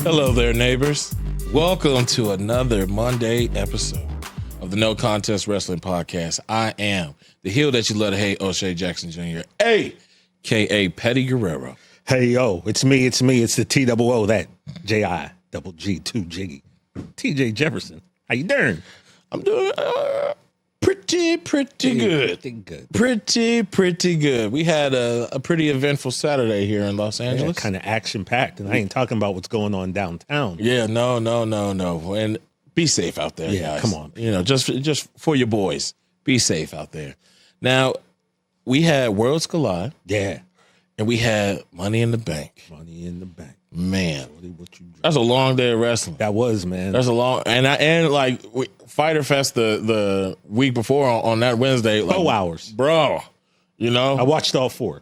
Hello there, neighbors. Welcome to another Monday episode of the No Contest Wrestling Podcast. I am the heel that you love to hate, O'Shea Jackson Jr., a.k.a. Petty Guerrero. Hey, yo, it's me. It's the TWO, that J-I-double-G-2 Jiggy. TJ Jefferson. How you doing? I'm doing pretty good. Pretty good. We had a pretty eventful Saturday here in Los Angeles. Kind of action-packed, and I ain't talking about what's going on downtown. Yeah, no. And be safe out there, guys. Come on. You know, just for your boys, be safe out there. Now, we had Worlds Collide. Yeah. And we had Money in the Bank. Money in the Bank. Man, that's a long day of wrestling. That was, man. That's a long, and like Fyter Fest the week before on that Wednesday. Like, 4 hours. Bro. You know? I watched all 4.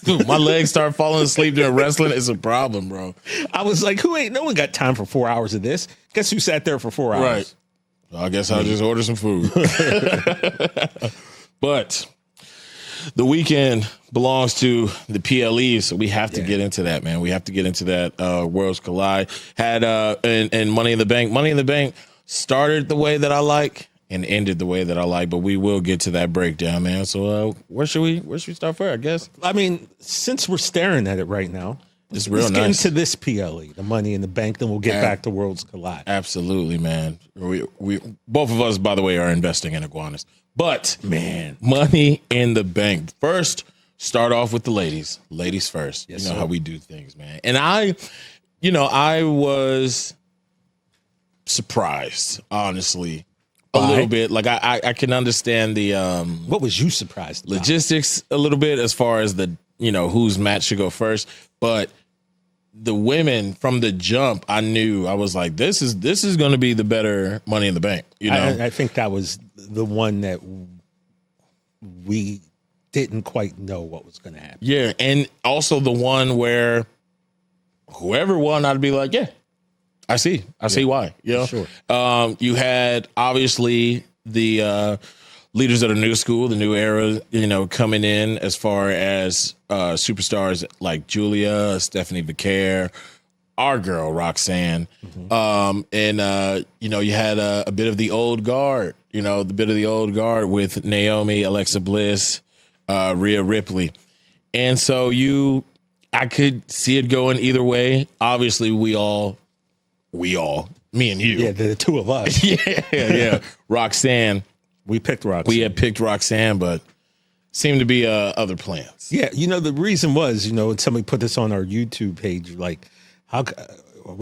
Dude, my legs start falling asleep during wrestling. It's a problem, bro. I was like, no one got time for 4 hours of this. Guess who sat there for 4 hours? Right. Well, I guess I'll just order some food. But the weekend belongs to the PLE, so we have to get into that, man. We have to get into that. Worlds Collide had and Money in the Bank. Money in the Bank started the way that I like and ended the way that I like, but we will get to that breakdown, man. So where should we start first, I guess? I mean, since we're staring at it right now, it's real let's nice. get into this PLE, the Money in the Bank, then we'll get back to Worlds Collide. Absolutely, man. We both of us, by the way, are investing in iguanas. But, man, Money in the Bank. First, start off with the ladies. Ladies first. Yes, you know how we do things, man. And I was surprised, honestly, a little bit. Like, I can understand the what was you surprised about? Logistics a little bit as far as the, whose match should go first. But the women from the jump, I was like, this is going to be the better Money in the Bank. I think that was the one that we didn't quite know what was going to happen. Yeah, and also the one where whoever won, I'd be like, yeah, I see why. Sure. You had obviously the leaders of the new school, the new era, coming in as far as superstars like Julia, Stephanie Vicaire, our girl Roxanne, and you had a bit of the old guard, with Naomi, Alexa Bliss, Rhea Ripley, and so I could see it going either way. Obviously, we all, me and you, the two of us, yeah, Roxanne. We picked Roxanne. We had picked Roxanne, but seemed to be other plans. Yeah, the reason was, somebody put this on our YouTube page, like, why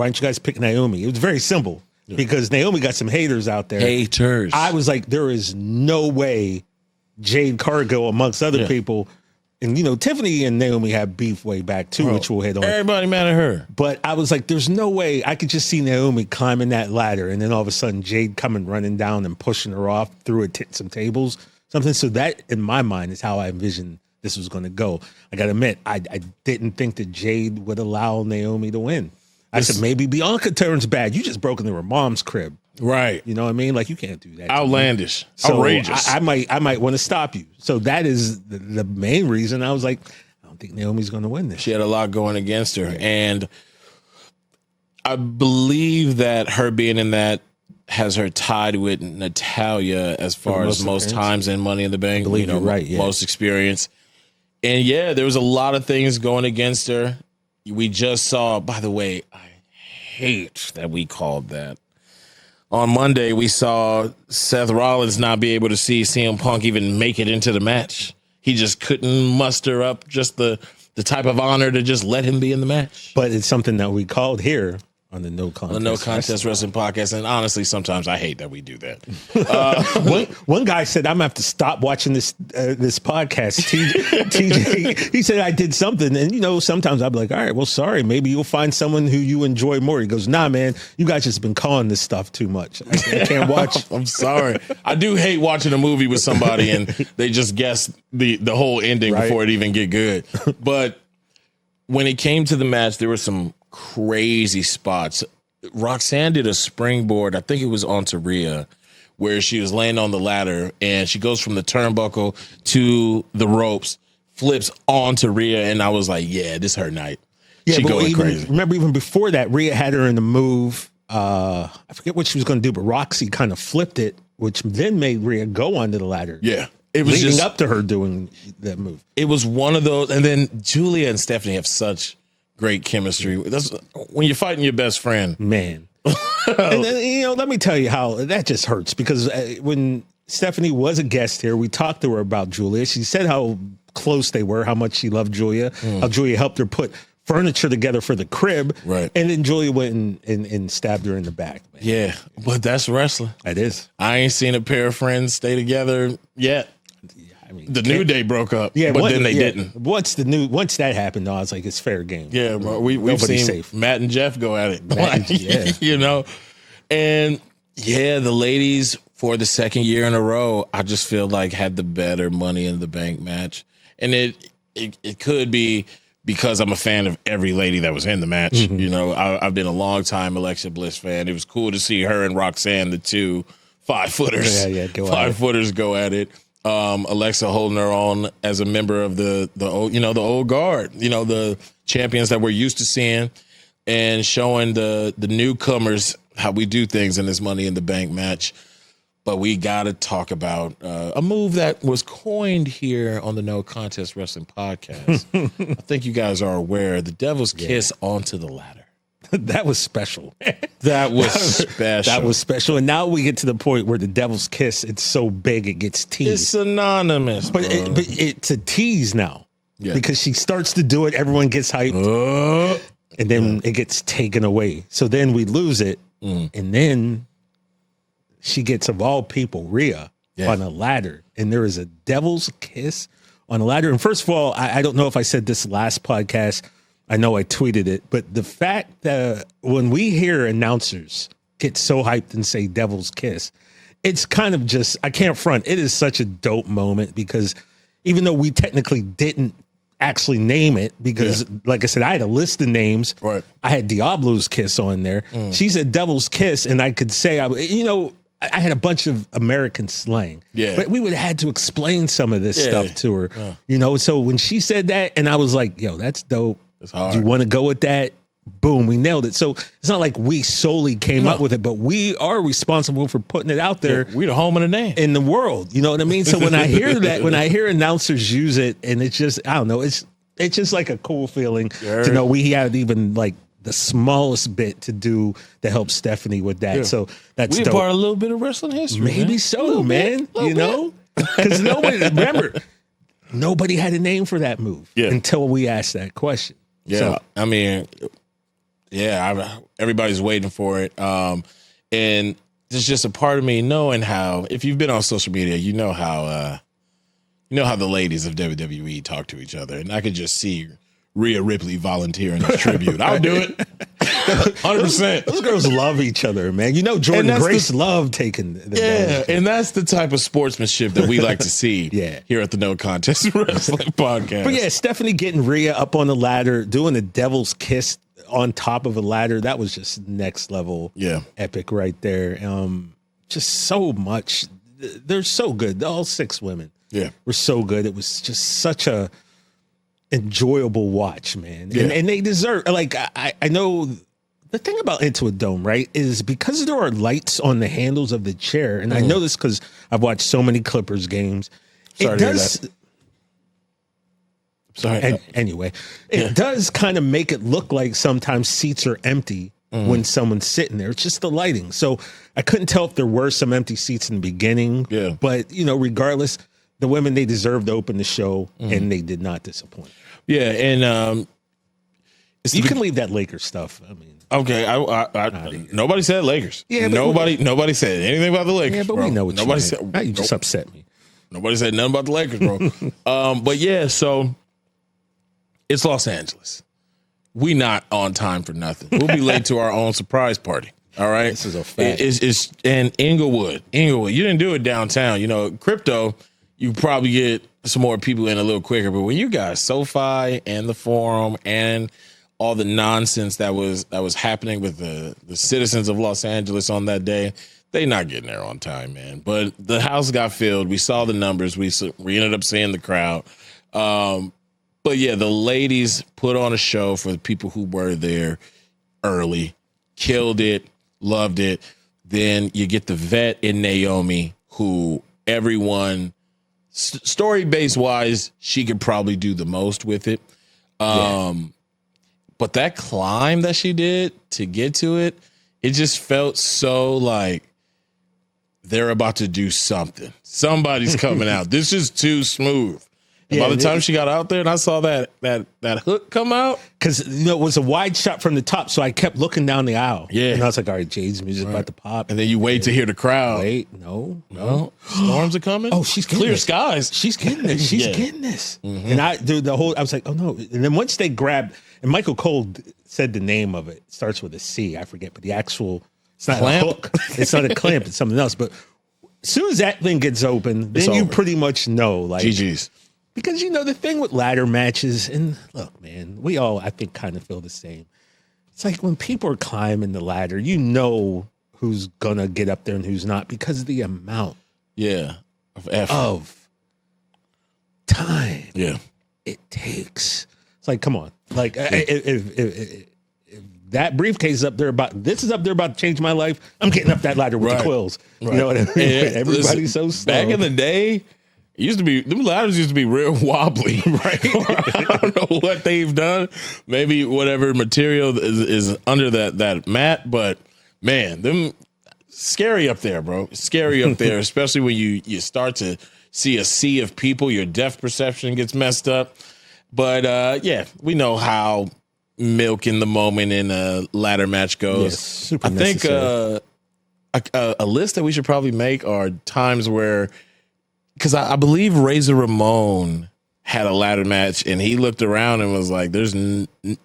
don't you guys pick Naomi? It was very simple because Naomi got some haters out there. Haters. I was like, there is no way Jade Cargill, amongst other people, and Tiffany and Naomi have beef way back too, which we'll hit on. Everybody mad at her. But I was like, there's no way. I could just see Naomi climbing that ladder, and then all of a sudden Jade coming running down and pushing her off through some tables, something. So that, in my mind, is how I envisioned this was going to go. I got to admit, I didn't think that Jade would allow Naomi to win. I said, maybe Bianca turns bad. You just broke into her mom's crib. Right. You know what I mean? Like, you can't do that. Outlandish. So outrageous. I might want to stop you. So that is the main reason I was like, I don't think Naomi's going to win this. She had a lot going against her. And I believe that her being in that has her tied with Natalya as far as most times in Money in the Bank. I believe you're right, yeah. Most experience. And there was a lot of things going against her. We just saw, by the way, I hate that we called that. On Monday, we saw Seth Rollins not be able to see CM Punk even make it into the match. He just couldn't muster up just the type of honor to just let him be in the match. But it's something that we called here on the No Contest Wrestling Podcast. And honestly, sometimes I hate that we do that. One guy said, I'm going to have to stop watching this podcast. TJ, he said I did something. And, sometimes I'll be like, all right, well, sorry. Maybe you'll find someone who you enjoy more. He goes, nah, man, you guys just been calling this stuff too much. I can't watch. I'm sorry. I do hate watching a movie with somebody and they just guess the whole ending before it even get good. But when it came to the match, there were some crazy spots. Roxanne did a springboard, I think it was onto Rhea, where she was laying on the ladder and she goes from the turnbuckle to the ropes, flips onto Rhea, and I was like, yeah, this is her night. she going crazy. Remember, even before that, Rhea had her in the move. I forget what she was going to do, but Roxy kind of flipped it, which then made Rhea go onto the ladder. Yeah. It was leading up to her doing that move. It was one of those. And then Julia and Stephanie have such great chemistry. That's when you're fighting your best friend. Man. And then, let me tell you how that just hurts, because when Stephanie was a guest here, we talked to her about Julia. She said how close they were, how much she loved Julia, how Julia helped her put furniture together for the crib. Right. And then Julia went and stabbed her in the back. Man. Yeah, but that's wrestling. That is. I ain't seen a pair of friends stay together yet. I mean, The New Day broke up, yeah, but then they didn't. Once that happened, I was like, it's fair game. Yeah, bro, we've seen safe. Matt and Jeff go at it. Yeah. And yeah, the ladies for the second year in a row, I just feel like had the better Money in the Bank match, and it could be because I'm a fan of every lady that was in the match. Mm-hmm. I've been a long time Alexa Bliss fan. It was cool to see her and Roxanne, the two 5-footers, five-footers go at it. Alexa holding her own as a member of the old guard, the champions that we're used to seeing, and showing the newcomers how we do things in this Money in the Bank match. But we got to talk about a move that was coined here on the No Contest Wrestling Podcast. I think you guys are aware, the Devil's Kiss onto the ladder. That was special. That was special. That was special. And now we get to the point where the Devil's Kiss, it's so big it gets teased. It's synonymous, but it's a tease now. Yeah. Because she starts to do it, everyone gets hyped, and then it gets taken away. So then we lose it, and then she gets, of all people, Rhea on a ladder, and there is a Devil's Kiss on a ladder. And first of all, I don't know if I said this last podcast. I know I tweeted it, but the fact that when we hear announcers get so hyped and say Devil's Kiss, it's kind of just, I can't front. It is such a dope moment, because even though we technically didn't actually name it, because like I said, I had a list of names. Right. I had Diablo's Kiss on there. She said Devil's Kiss, and I could say, I had a bunch of American slang, but we would have had to explain some of this stuff to her, So when she said that, and I was like, yo, that's dope. It's hard. Do you want to go with that? Boom, we nailed it. So it's not like we solely came up with it, but we are responsible for putting it out there. We the home of the name in the world. You know what I mean? So when I hear that, when I hear announcers use it, and it's just, I don't know, it's just like a cool feeling to know we had even like the smallest bit to do to help Stephanie with that. So that's we part a little bit of wrestling history. Maybe so, man. Because nobody had a name for that move until we asked that question. Yeah, so, I mean, everybody's waiting for it. And there's just a part of me knowing how, if you've been on social media, you know how the ladies of WWE talk to each other. And I could just see Rhea Ripley volunteering as tribute. I'll do it. 100%. Those girls love each other, man. Jordan Grace loved taking the and that's the type of sportsmanship that we like to see here at the No Contest Wrestling Podcast. But Stephanie getting Rhea up on the ladder, doing the Devil's Kiss on top of a ladder, that was just next level epic right there. Just so much. They're so good. All 6 women were so good. It was just such a enjoyable watch, man. And they deserve, like, I know the thing about Into a Dome, right, is because there are lights on the handles of the chair, and I know this because I've watched so many Clippers games. It does kind of make it look like sometimes seats are empty when someone's sitting there. It's just the lighting. So I couldn't tell if there were some empty seats in the beginning. Yeah. But, regardless, the women, they deserved to open the show, and they did not disappoint. Yeah, and you can leave that Lakers stuff. I mean, okay, nobody said Lakers. Yeah, nobody said anything about the Lakers. Yeah, but bro. we know what nobody you said. You just upset me. Nobody said nothing about the Lakers, bro. But yeah, so it's Los Angeles. We not on time for nothing. We'll be late to our own surprise party. All right, this is a fact. It's in Inglewood. You didn't do it downtown. Crypto, you probably get some more people in a little quicker. But when you got SoFi and the Forum and all the nonsense that was happening with the citizens of Los Angeles on that day, they not getting there on time, man. But the house got filled. We saw the numbers. We ended up seeing the crowd. But yeah, the ladies put on a show for the people who were there early, killed it, loved it. Then you get the vet in Naomi, who everyone, story-based wise, she could probably do the most with it. But that climb that she did to get to it, it just felt so like they're about to do something. Somebody's coming out. This is too smooth. And by the time she got out there and I saw that hook come out. Because, it was a wide shot from the top, so I kept looking down the aisle. Yeah. And I was like, all right, Jade's music about to pop. And then you wait to hear the crowd. Wait, no. Storms are coming? Oh, she's clear skies. She's getting this. She's getting this. Mm-hmm. And I was like, oh, no. And then once they grabbed, and Michael Cole said the name of it. It starts with a C. I forget, but the actual, it's not clamp? a hook. It's not a clamp. It's something else. But as soon as that thing gets open, then you pretty much know. Like, GG's. Because, the thing with ladder matches, and look, man, we all, I think, kind of feel the same. It's like when people are climbing the ladder, you know who's going to get up there and who's not because of the amount of effort. Of time it takes. It's like, come on. Like, if that briefcase is up there about to change my life, I'm getting up that ladder with the quills. Right. You know what I mean? Everybody's so slow. Back in the day, them ladders used to be real wobbly, right? I don't know what they've done. Maybe whatever material is under that mat, but man, them scary up there, bro. Scary up there, especially when you start to see a sea of people. Your depth perception gets messed up. But we know how milk in the moment in a ladder match goes. Yes, super I think a list that we should probably make are times where. Because I believe Razor Ramon had a ladder match, and he looked around and was like, "There's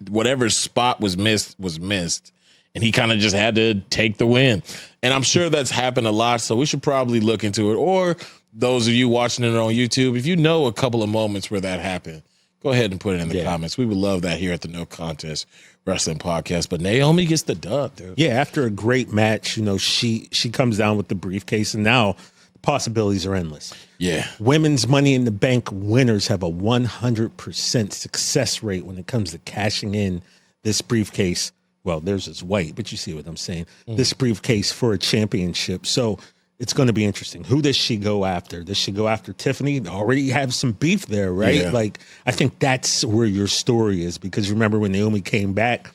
whatever spot was missed, and he kind of just had to take the win." And I'm sure that's happened a lot, so we should probably look into it. Or those of you watching it on YouTube, if you know a couple of moments where that happened, go ahead and put it in the comments. We would love that here at the No Contest Wrestling Podcast. But Naomi gets the dub, dude. Yeah, after a great match, she comes down with the briefcase, and now possibilities are endless. Yeah. Women's Money in the Bank winners have a 100% success rate when it comes to cashing in this briefcase. Well, theirs is white, but you see what I'm saying. This briefcase for a championship. So it's going to be interesting. Who does she go after? Does she go after Tiffany? They already have some beef there, right? Yeah. Like, I think that's where your story is, because remember when Naomi came back,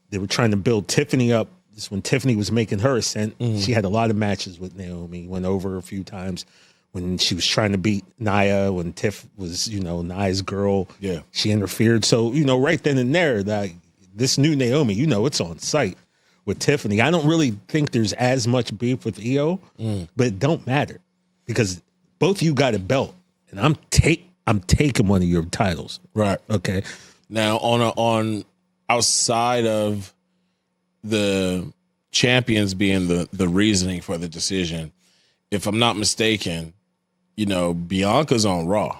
they were trying to build Tiffany up. When Tiffany was making her ascent, she had a lot of matches with Naomi, went over a few times when she was trying to beat Nia, when Tiff was, Nia's girl. Yeah. She interfered. So, right then and there, that this new Naomi, it's on site with Tiffany. I don't really think there's as much beef with Io, but it don't matter because both of you got a belt, and I'm taking one of your titles. Right. Okay. Now, on outside of the champions being the reasoning for the decision, if I'm not mistaken, Bianca's on Raw.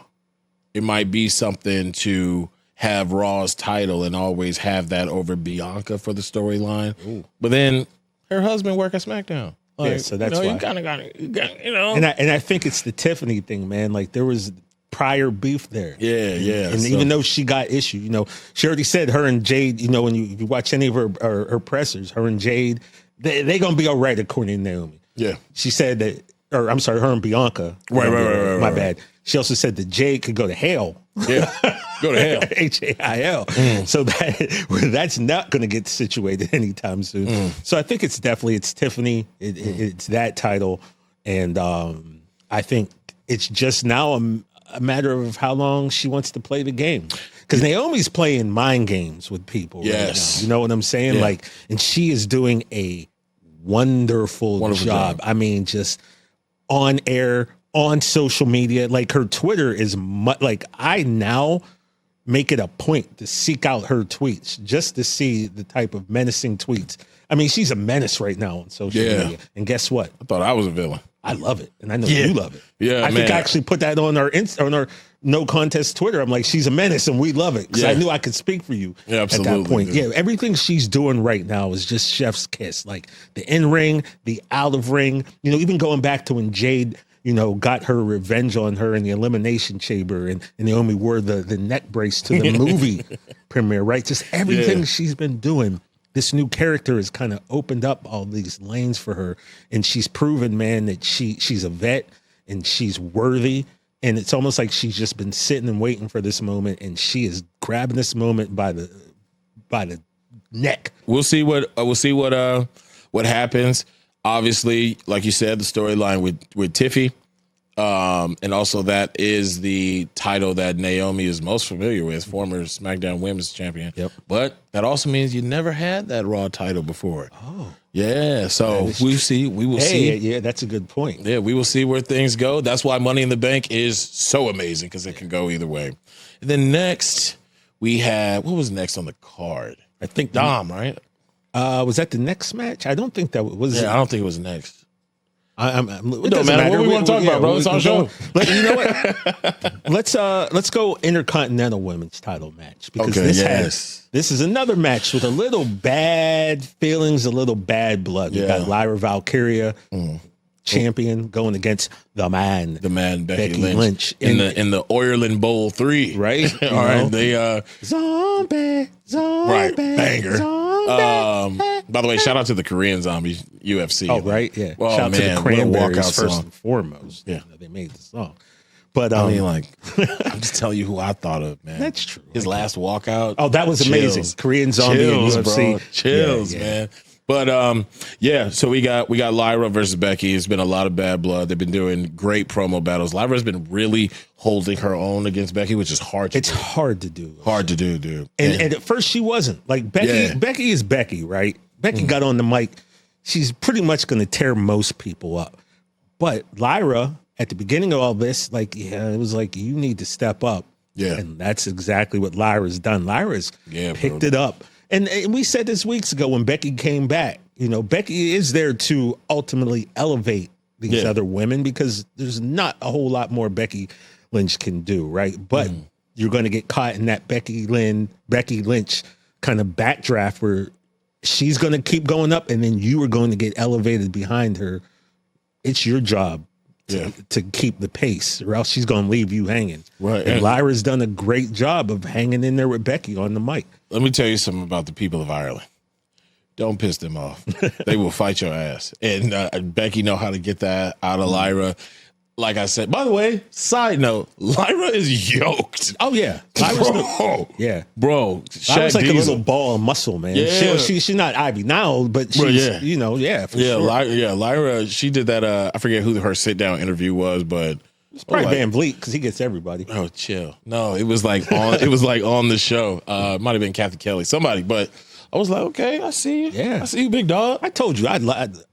It might be something to have Raw's title and always have that over Bianca for the storyline. But then her husband work at SmackDown. Like, so that's why. You kind of got it. And I think it's the Tiffany thing, man. Like, there was prior beef there. Yeah. And even though she got issued, she already said her and Jade, when you watch any of her pressers, her and Jade, they going to be all right according to Naomi. Yeah. She said that, or I'm sorry, her and Bianca. Right. My bad. She also said that Jade could go to hell. Yeah. Go to hell. HAIL. So that's not going to get situated anytime soon. So I think it's Tiffany. It's that title. And I think it's just now a matter of how long she wants to play the game. Because Naomi's playing mind games with people right now. You know what I'm saying? Yeah. Like, and she is doing a wonderful job. I mean, just on air, on social media. Like, her Twitter is like, I now make it a point to seek out her tweets just to see the type of menacing tweets. I mean, she's a menace right now on social media. And guess what? I thought I was a villain. I love it, and I know you love it. Yeah, I think I actually put that on our No Contest Twitter. I'm like, she's a menace, and we love it because I knew I could speak for you at that point. Yeah, everything she's doing right now is just chef's kiss. Like the in ring, the out of ring. Even going back to when Jade got her revenge on her in the Elimination Chamber, and Naomi wore the neck brace to the movie premiere, right? Just everything she's been doing. This new character has kind of opened up all these lanes for her, and she's proven, man, that she's a vet and she's worthy. And it's almost like she's just been sitting and waiting for this moment, and she is grabbing this moment by the neck. We'll see what happens. Obviously, like you said, the storyline with Tiffy, and also that is the title that Naomi is most familiar with, former SmackDown Women's Champion. Yep. But that also means you never had that Raw title before. Oh, yeah. So we will see. Yeah, that's a good point. Yeah, we will see where things go. That's why Money in the Bank is so amazing, because it can go either way. And then next we had, what was next on the card? I think Dom, right? Was that the next match? I don't think that was. Yeah, I don't think it was next. It doesn't matter. What we want to talk about, bro? It's our show. You know what? Let's go Intercontinental Women's Title match, because this is another match with a little bad feelings, a little bad blood. We got Lyra Valkyria, champion, going against the man, Becky Lynch in the Ireland Bowl 3, right? All right, they zombie, right, banger. By the way, shout out to the Korean Zombies UFC. Oh, right, yeah. Oh, shout out man, to the Cranberries first song. And foremost. Yeah, they made the song. But I mean, like, I'm just telling you who I thought of, man. That's true. His last walkout. Oh, that was amazing. Korean Zombie Chills, and UFC. Bro. Chills, man. But so we got Lyra versus Becky. It's been a lot of bad blood. They've been doing great promo battles. Lyra's been really holding her own against Becky, which is hard to do. It's hard to do. Hard to do, dude. And at first she wasn't. Like Becky is Becky, right? Becky got on the mic. She's pretty much going to tear most people up. But Lyra, at the beginning of all this, it was like, you need to step up. Yeah. And that's exactly what Lyra's done. Lyra's picked it up. And we said this weeks ago when Becky came back, Becky is there to ultimately elevate these other women, because there's not a whole lot more Becky Lynch can do, right? But you're going to get caught in that Becky Lynch kind of backdraft where she's going to keep going up, and then you are going to get elevated behind her. It's your job to keep the pace, or else she's going to leave you hanging. Right. And Lyra's done a great job of hanging in there with Becky on the mic. Let me tell you something about the people of Ireland. Don't piss them off. They will fight your ass. And Becky know how to get that out of Lyra. Like I said, by the way, side note, Lyra is yoked. Oh, yeah. Bro. Lyra's like a little ball of muscle, man. Yeah. She's not Ivy now, but she's, sure. Lyra, she did that, I forget who her sit-down interview was, but it's probably Van Vliet, because he gets everybody. Oh, chill. No, it was like on the show. It might have been Kathy Kelly, somebody, but I was like, okay, I see you. Yeah. I see you, big dog. I told you,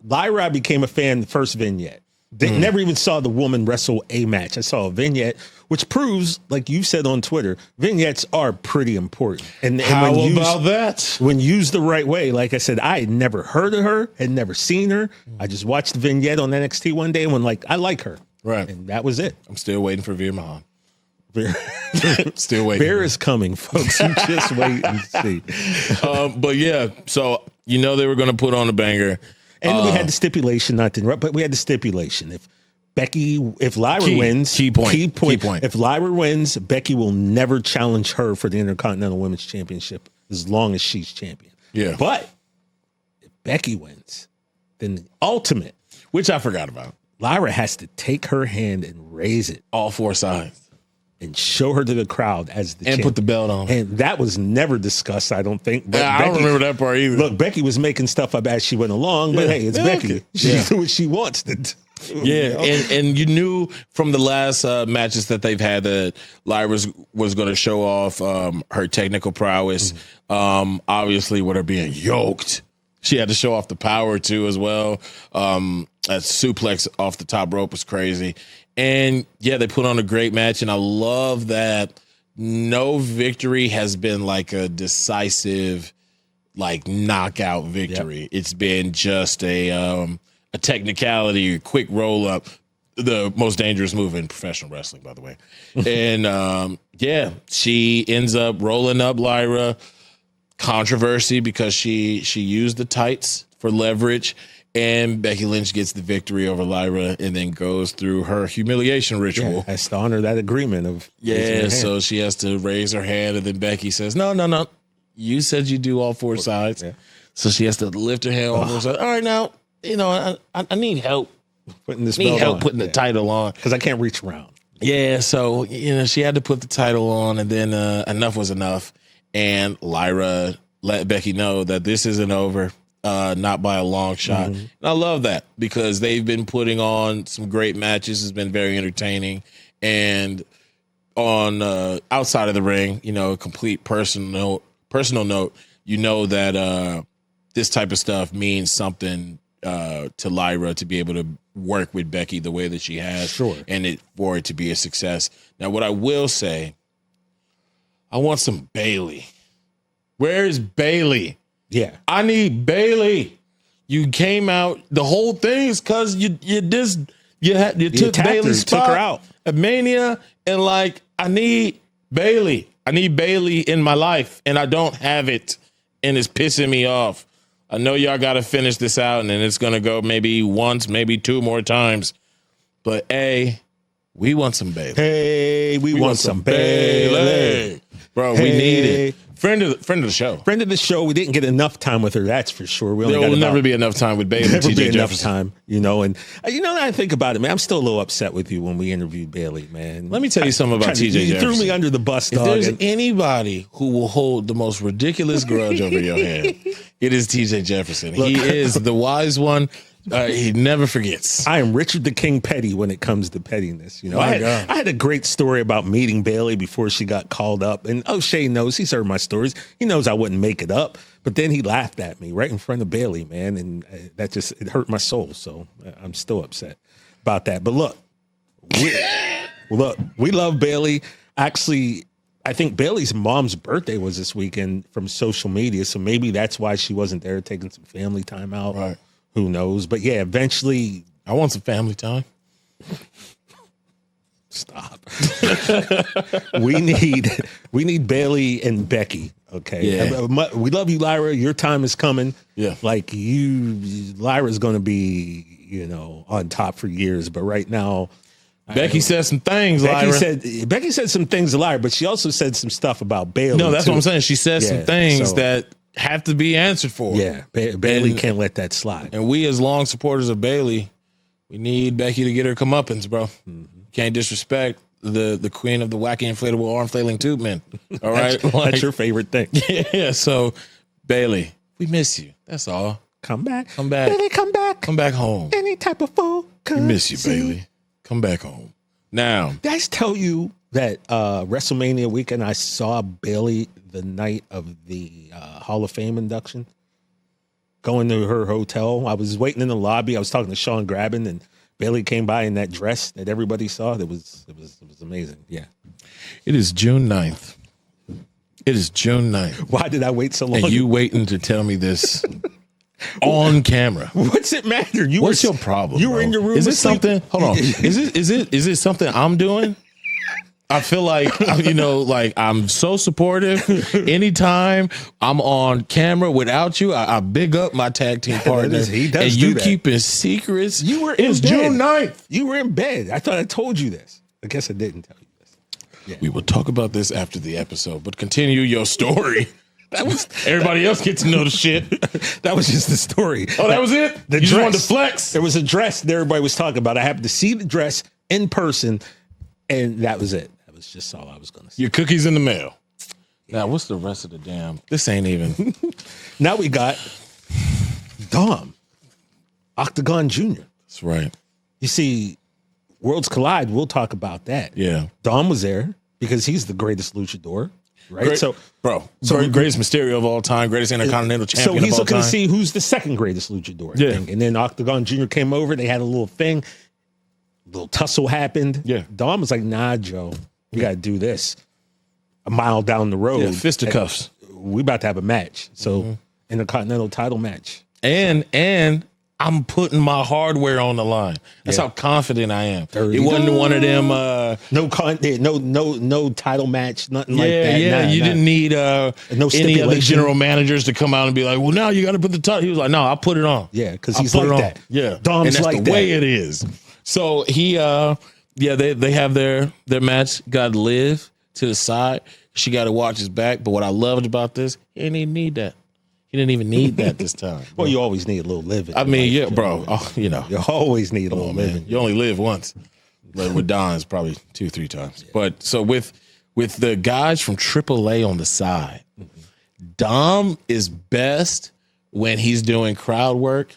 Lyra, I became a fan the first vignette. They never even saw the woman wrestle a match. I saw a vignette, which proves, like you said on Twitter, vignettes are pretty important. And how about that? When used the right way, like I said, I had never heard of her, had never seen her. I just watched the vignette on NXT one day and went I like her. Right. And that was it. I'm still waiting for Veer Mahan. Still waiting. Bear is coming, folks. You just wait and see. But yeah, so they were going to put on a banger. And we had the stipulation, not to interrupt, but we had the stipulation. If Lyra wins, key point. If Lyra wins, Becky will never challenge her for the Intercontinental Women's Championship as long as she's champion. Yeah. But if Becky wins, then the ultimate, which I forgot about, Lyra has to take her hand and raise it all four sides and show her to the crowd as the champion. Put the belt on. And that was never discussed, I don't think. But I don't remember that part either. Look, Becky was making stuff up as she went along, but hey, it's Becky. Okay. She do what she wants to do. Yeah, and you knew from the last matches that they've had that Lyra was going to show off her technical prowess. Obviously, with her being yoked, she had to show off the power too as well. That suplex off the top rope was crazy. And yeah, they put on a great match, and I love that no victory has been like a decisive, knockout victory. Yep. It's been just a technicality, a quick roll up, the most dangerous move in professional wrestling, by the way. And she ends up rolling up Lyra. Controversy because she used the tights for leverage. And Becky Lynch gets the victory over Lyra and then goes through her humiliation ritual. Yeah, has to honor that agreement of so she has to raise her hand, and then Becky says, no. You said you do all four sides. Yeah. So she has to lift her hand on her side. All right, now, I need help. Putting this putting the title on. Because I can't reach around. Yeah, so, she had to put the title on, and then enough was enough. And Lyra let Becky know that this isn't over. Not by a long shot. And I love that because they've been putting on some great matches. It's been very entertaining. And on outside of the ring, a complete personal note, that this type of stuff means something to Lyra to be able to work with Becky the way that she has. Sure. And for it to be a success. Now, what I will say, I want some Bayley. Where is Bayley? Yeah, I need Bayley. You came out. The whole thing is because you took Bayley's spot, took her out at Mania, and I need Bayley. I need Bayley in my life, and I don't have it, and it's pissing me off. I know y'all got to finish this out, and then it's gonna go maybe once, maybe two more times, but we want some Bayley. Hey, we want some Bayley. Bro, we need it. Friend of the show. Friend of the show. We didn't get enough time with her. That's for sure. There will never be enough time with Bayley. Never TJ be enough Jefferson. time, And I think about it, man. I'm still a little upset with you when we interviewed Bayley, man. Let me tell you something about TJ Jefferson. You threw me under the bus, dog. If there's anybody who will hold the most ridiculous grudge over your head, it is TJ Jefferson. Look, he is the wise one. He never forgets. I am Richard the King petty when it comes to pettiness. I had a great story about meeting Bayley before she got called up. And O'Shea knows, he's heard my stories. He knows I wouldn't make it up. But then he laughed at me right in front of Bayley, man. And it hurt my soul. So I'm still upset about that. But look, we love Bayley. Actually, I think Bayley's mom's birthday was this weekend from social media. So maybe that's why she wasn't there, taking some family time out. Right. Who knows? But yeah, eventually. I want some family time. Stop. we need Bayley and Becky. Okay. Yeah. We love you, Lyra. Your time is coming. Yeah. Lyra's going to be, on top for years. But right now. Becky said some things, Lyra. Becky said some things to Lyra, but she also said some stuff about Bayley. No, that's what I'm saying. She said some things that have to be answered for. Yeah, Bayley can't let that slide. And we, as long supporters of Bayley, we need Becky to get her comeuppance, bro. Mm-hmm. Can't disrespect the queen of the wacky inflatable arm flailing tube man. All right, that's your favorite thing. Yeah. So Bayley, we miss you. That's all. Come back, Bayley, come back, come back home. Any type of fool. We miss you, Bayley. Come back home. Now, did I tell you that WrestleMania weekend I saw Bayley the night of the Hall of Fame induction, going to her hotel. I was waiting in the lobby. I was talking to Sean Graben, and Bayley came by in that dress that everybody saw. It was amazing. Yeah. It is June 9th. It is June 9th. Why did I wait so long? And you waiting to tell me this on camera. What's it matter? What's your problem? You were in your room. Is it something? Hold on. Is it something I'm doing? I feel like, I'm so supportive. Anytime I'm on camera without you, I big up my tag team partner. He does. And you keeping secrets. You were in bed. June 9th. You were in bed. I thought I told you this. I guess I didn't tell you this. Yeah. We will talk about this after the episode, but continue your story. That was everybody else gets to know the shit. That was just the story. Oh, that was it? The you dress. Just wanted to flex? There was a dress that everybody was talking about. I happened to see the dress in person, and that was it. That was just all I was going to say. Your cookies in the mail. Now, what's the rest of the damn? This ain't even. Now we got Dom, Octagon Jr. That's right. You see, Worlds Collide, we'll talk about that. Yeah. Dom was there because he's the greatest luchador. Right, greatest Mysterio of all time, greatest Intercontinental Champion of all time. So he's looking to see who's the second greatest luchador. Yeah, and then Octagon Jr. came over. They had a little thing, little tussle happened. Yeah, Dom was like, "Nah, Joe, we got to do this." A mile down the road, fisticuffs. We about to have a match. So Intercontinental title match. And I'm putting my hardware on the line. That's how confident I am. Dirty It wasn't one of them. No title match, nothing like that. Yeah, you didn't need any of the general managers to come out and be like, well, now you got to put the title. He was like, no, I'll put it on. Yeah, because he's like that. Yeah, Dom's and that's like the that. way it is. So he, they have their match. Got Liv to the side. She got to watch his back. But what I loved about this, he didn't even need that. He didn't even need that this time. Well, you always need a little living. I mean, yeah, bro. You always need a little living. You only live once. But with Don's probably 2-3 times. Yeah. But so with the guys from AAA on the side, Dom is best when he's doing crowd work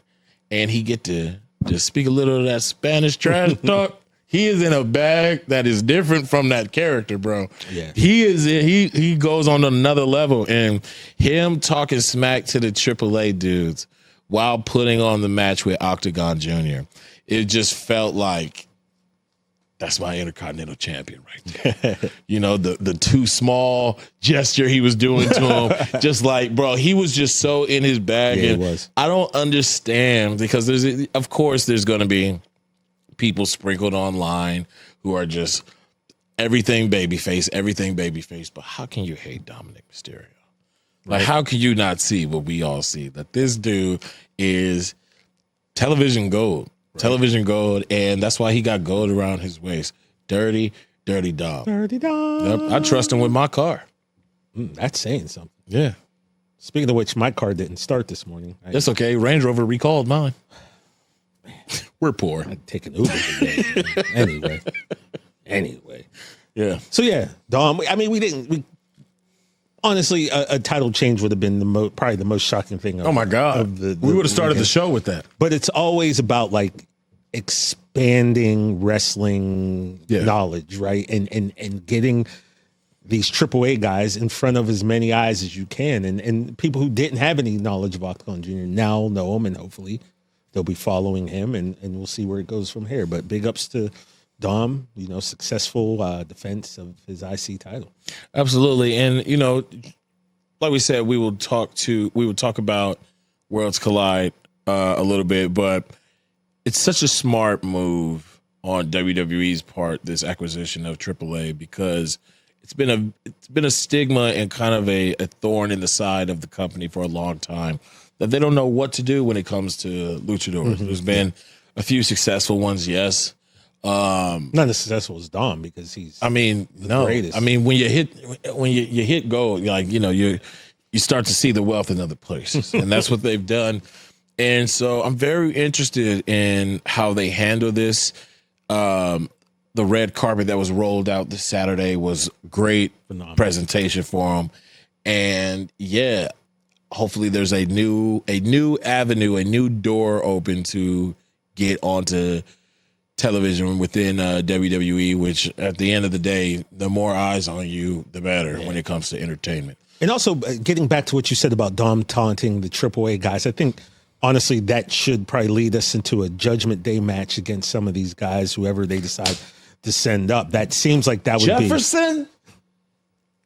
and he get to speak a little of that Spanish trash talk. He is in a bag that is different from that character, bro. Yeah. He goes on another level, and him talking smack to the AAA dudes while putting on the match with Octagon Jr. It just felt like that's my Intercontinental Champion right there. The too small gesture he was doing to him, just like, bro, he was just so in his bag. Yeah, and he was. I don't understand because there's going to be people sprinkled online who are just everything babyface. But how can you hate Dominik Mysterio? Like, how can you not see what we all see? That this dude is television gold. Right. Television gold, and that's why he got gold around his waist. Dirty Dom. Dirty Dom. Yep, I trust him with my car. That's saying something. Yeah. Speaking of which, my car didn't start this morning. That's okay. Range Rover recalled mine. We're poor. I'd take an Uber today. Anyway. Yeah. So, yeah, Dom, I mean, honestly, a title change would have been probably the most shocking thing. Oh, my God. We would have started the show with that. But it's always about, like, expanding wrestling knowledge, right? And getting these AAA guys in front of as many eyes as you can. And people who didn't have any knowledge of Octagon Jr. now know him, and hopefully they'll be following him, and we'll see where it goes from here. But big ups to Dom, successful defense of his IC title. Absolutely. And, like we said, we would talk about Worlds Collide a little bit, but it's such a smart move on WWE's part, this acquisition of AAA, because it's been a stigma and kind of a thorn in the side of the company for a long time, that they don't know what to do when it comes to luchadors. Mm-hmm. There's been a few successful ones, yes. Not as successful as Dom, because he's the greatest. I mean, when you hit gold, you start to see the wealth in other places, and that's what they've done. And so I'm very interested in how they handle this. The red carpet that was rolled out this Saturday was great. Phenomenal presentation for them, and hopefully there's a new avenue, a new door open to get onto television within WWE, which at the end of the day, the more eyes on you, the better when it comes to entertainment. And also, getting back to what you said about Dom taunting the AAA guys, I think, honestly, that should probably lead us into a Judgment Day match against some of these guys, whoever they decide to send up. That seems like that would Jefferson,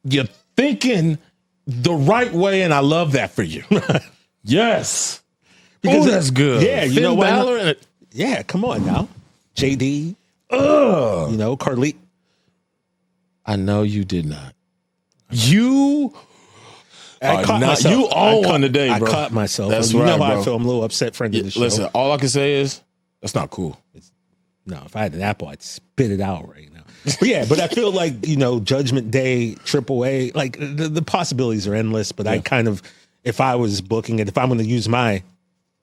you're thinking the right way, and I love that for you. Yes. Because that's good. Yeah, you know what? Yeah, come on now. JD, Carly. I know you did not. You I caught myself. You own one today, bro. I caught myself. That's you right, know how bro. I feel. I'm a little upset, friend of the show. Listen, all I can say is that's not cool. No, if I had an apple, I'd spit it out right now. But I feel like, Judgment Day, AAA, like the possibilities are endless. But I kind of, if I was booking it, if I'm going to use my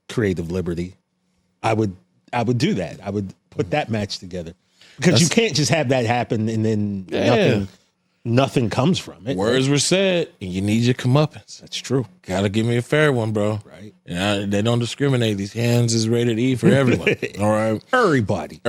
creative liberty, I would do that. I would put that match together, because you can't just have that happen and then nothing comes from it. Words were said, and you need your comeuppance. That's true. Gotta give me a fair one, bro. Right. And they don't discriminate. These hands is rated E for everyone. All right. Everybody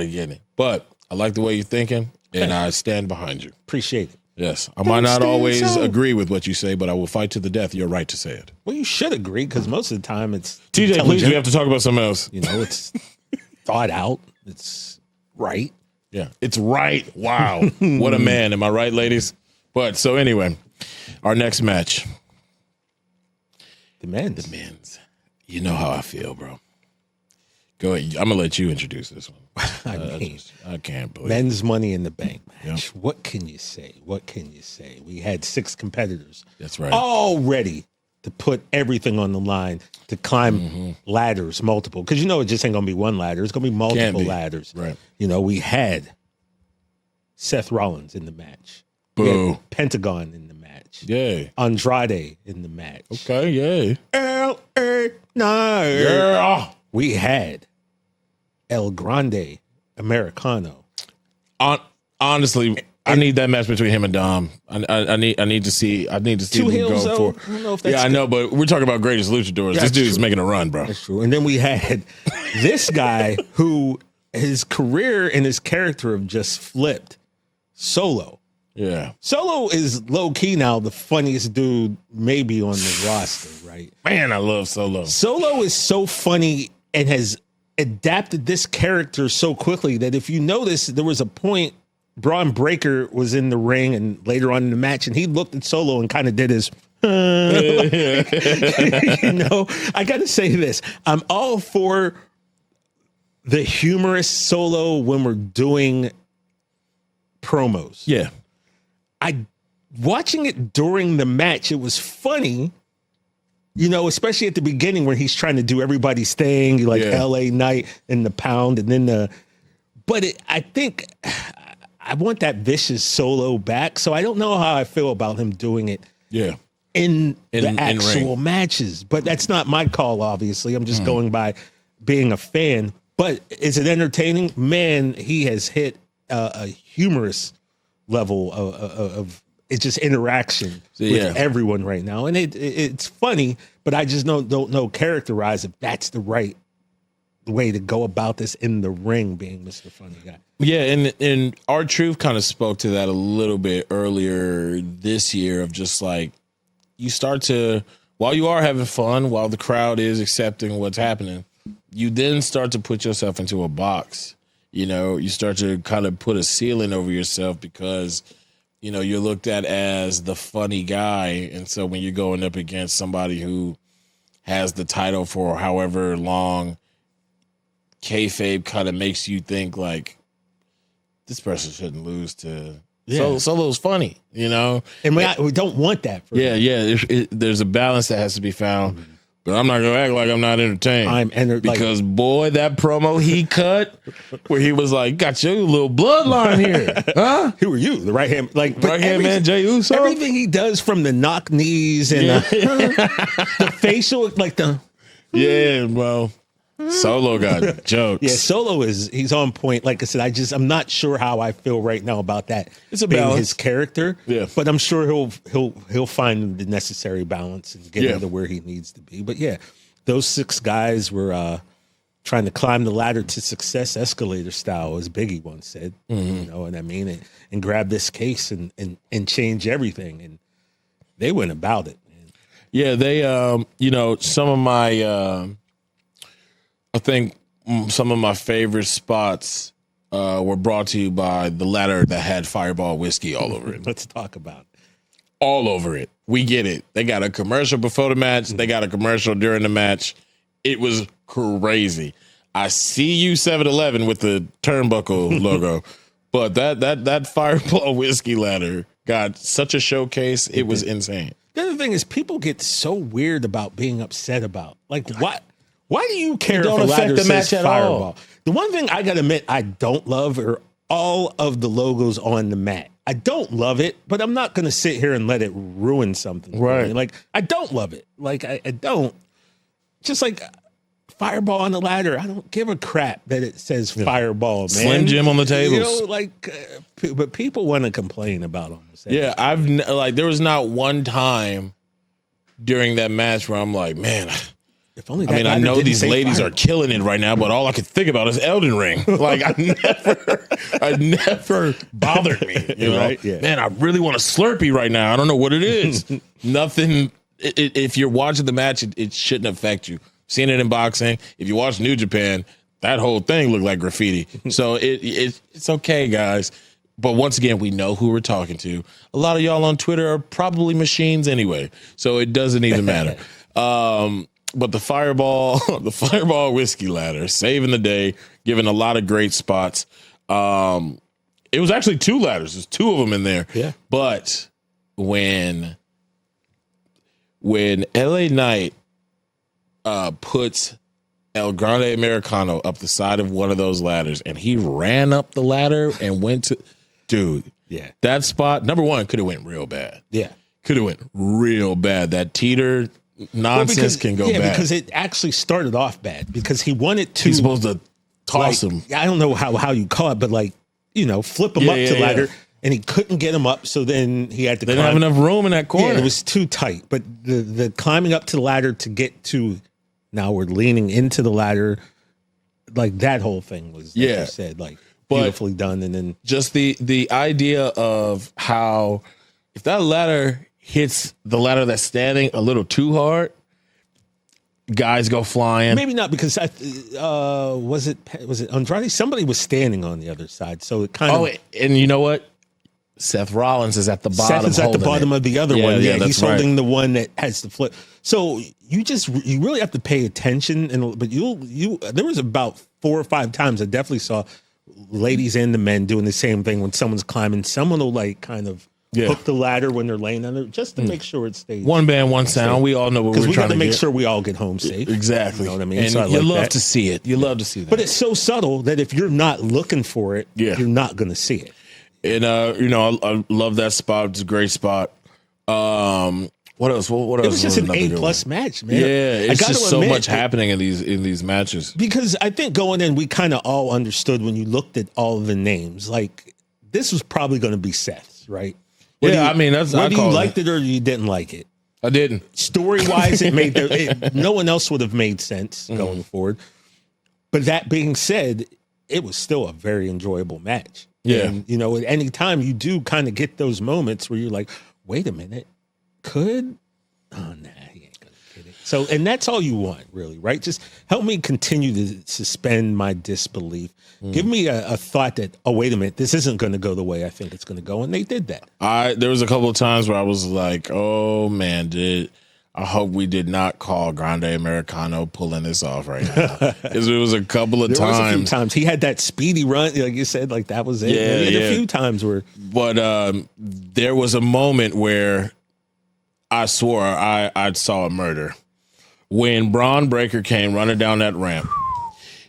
getting it. But I like the way you're thinking, and I stand behind you. Appreciate it. Yes. I might not always agree with what you say, but I will fight to the death your right to say it. Well, you should agree, because most of the time it's TJ, please, we have to talk about something else. It's thought out. It's right. Yeah, it's right. Wow. What a man. Am I right, ladies? But so anyway, our next match. The men's. You know how I feel, bro. Go ahead. I'm gonna let you introduce this one. I can't believe men's Money in the Bank match. Yep. What can you say? What can you say? We had 6 competitors. That's right. All ready to put everything on the line to climb ladders, multiple. Because it just ain't gonna be one ladder. It's gonna be multiple ladders. Right. We had Seth Rollins in the match. Boo. We had Pentagon in the match. Yay. Andrade in the match. Okay, yay. L.A. Knight. Yeah. We had El Grande Americano. Honestly, I need that match between him and Dom. I need to see. I need to see Two them heels, go though. for. I don't know if that's I know, but we're talking about greatest luchadors. Yeah, this dude's true. making a run, bro. That's true. And then we had this guy who his career and his character have just flipped. Solo. Yeah. Solo is low key now the funniest dude maybe on the roster, right? Man, I love Solo. Solo is so funny and has adapted this character so quickly that if you notice, there was a point Braun Breaker was in the ring and later on in the match, and he looked at Solo and kind of did his, I got to say this. I'm all for the humorous Solo when we're doing promos. Yeah. Watching it during the match, it was funny, especially at the beginning where he's trying to do everybody's thing, like LA Knight and the Pound, and then I think I want that vicious Solo back. So I don't know how I feel about him doing it. Yeah. In the in actual ring. Matches, but that's not my call. Obviously, I'm just going by being a fan. But is it entertaining? Man, he has hit a humorous level of it's just interaction with everyone right now, and it's funny. But I just don't know characterize if that's the right way to go about this in the ring, being Mr. Funny Guy. Yeah, and R-Truth kind of spoke to that a little bit earlier this year of just like you start to, while you are having fun, while the crowd is accepting what's happening, you then start to put yourself into a box. You start to kind of put a ceiling over yourself because, you're looked at as the funny guy. And so when you're going up against somebody who has the title for however long, kayfabe kind of makes you think like this person shouldn't lose to. Yeah. Solo's funny, And we don't want that. There's a balance that has to be found. But I'm not gonna act like I'm not entertained. Because boy, that promo he cut where he was like, "Got your little bloodline here, huh? Who are you? The right hand, right hand man, Jey Uso. Everything he does from the knock knees and the facial, bro. Solo got jokes. Yeah, Solo he's on point. Like I said, I'm not sure how I feel right now about that. It's a being balance. His character. Yeah. But I'm sure he'll find the necessary balance and get him to where he needs to be. But yeah, those 6 guys were trying to climb the ladder to success escalator style, as Biggie once said. You know what I mean? And grab this case and change everything. And they went about it. Man. Yeah, they some of my I think some of my favorite spots were brought to you by the ladder that had Fireball whiskey all over it. Let's talk about it. All over it. We get it. They got a commercial before the match. They got a commercial during the match. It was crazy. I see you 7-Eleven with the turnbuckle logo, but that Fireball whiskey ladder got such a showcase. It was insane. The other thing is people get so weird about being upset about. Like, what? Why do you care if a ladder says Fireball? The one thing I got to admit I don't love are all of the logos on the mat. I don't love it, but I'm not going to sit here and let it ruin something. Right. Like, I don't love it. Like, I don't. Just like Fireball on the ladder. I don't give a crap that it says Fireball, man. Slim Jim on the tables. But people want to complain about them. Yeah, there was not one time during that match where I'm like, man, if only I know these ladies are killing it right now, but all I could think about is Elden Ring. Like I never bothered me. Right? Yeah. Man, I really want a Slurpee right now. I don't know what it is. Nothing. If you're watching the match, it shouldn't affect you. Seeing it in boxing, if you watch New Japan, that whole thing looked like graffiti. So it's okay, guys. But once again, we know who we're talking to. A lot of y'all on Twitter are probably machines anyway, so it doesn't even matter. But the fireball, the fireball whiskey ladder, saving the day, giving a lot of great spots. It was actually 2 ladders. There's 2 of them in there. Yeah. But when LA Knight puts El Grande Americano up the side of one of those ladders, and he ran up the ladder and went to, dude. Yeah. That spot, number one, could have went real bad. Yeah. Could have went real bad. That teeter nonsense can go bad. Yeah, because it actually started off bad because he wanted to. He's supposed to toss him. I don't know how you call it, but flip him up to the ladder, and he couldn't get him up. So then he had to. They didn't have enough room in that corner. Yeah, it was too tight. But the climbing up to the ladder to get to, now we're leaning into the ladder, like that whole thing was, like you said, beautifully done. And then just the idea of how if that ladder hits the ladder that's standing a little too hard, guys go flying. Maybe not, because was it Andrade? Somebody was standing on the other side, so it kind of. Oh, and you know what? Seth Rollins is at the bottom. Seth is at the bottom of the other one. Yeah, he's holding the one that has the flip. So you really have to pay attention. But there was about 4 or 5 times I definitely saw ladies and the men doing the same thing when someone's climbing. Someone will kind of hook the ladder when they're laying on it, just to make sure it stays. One band, one sound. We all know what we're trying to get. Because we got to make sure we all get home safe. Exactly. You know what I mean? And so you love to see it. You love to see that. But it's so subtle that if you're not looking for it, you're not going to see it. And I love that spot. It's a great spot. What else? What else? It was just an A+ match, man. Yeah, it's just so much happening in these matches. Because I think going in, we kind of all understood when you looked at all of the names, like this was probably going to be Seth's, right? Whether you liked it or you didn't like it. I didn't. Story wise, no one else would have made sense going forward. But that being said, it was still a very enjoyable match. Yeah. And, at any time you do kind of get those moments where you're like, wait a minute, he ain't gonna get it. So, and that's all you want, really, right? Just help me continue to suspend my disbelief. Give me a thought that, oh, wait a minute, this isn't going to go the way I think it's going to go. And they did that. There was a couple of times where I was like, oh, man, I hope we did not call Grande Americano pulling this off right now. Because it was a couple of times. There was a few times. He had that speedy run, like you said, like that was it. Yeah, he had a few times where. But there was a moment where I swore I saw a murder. When Braun Breaker came running down that ramp,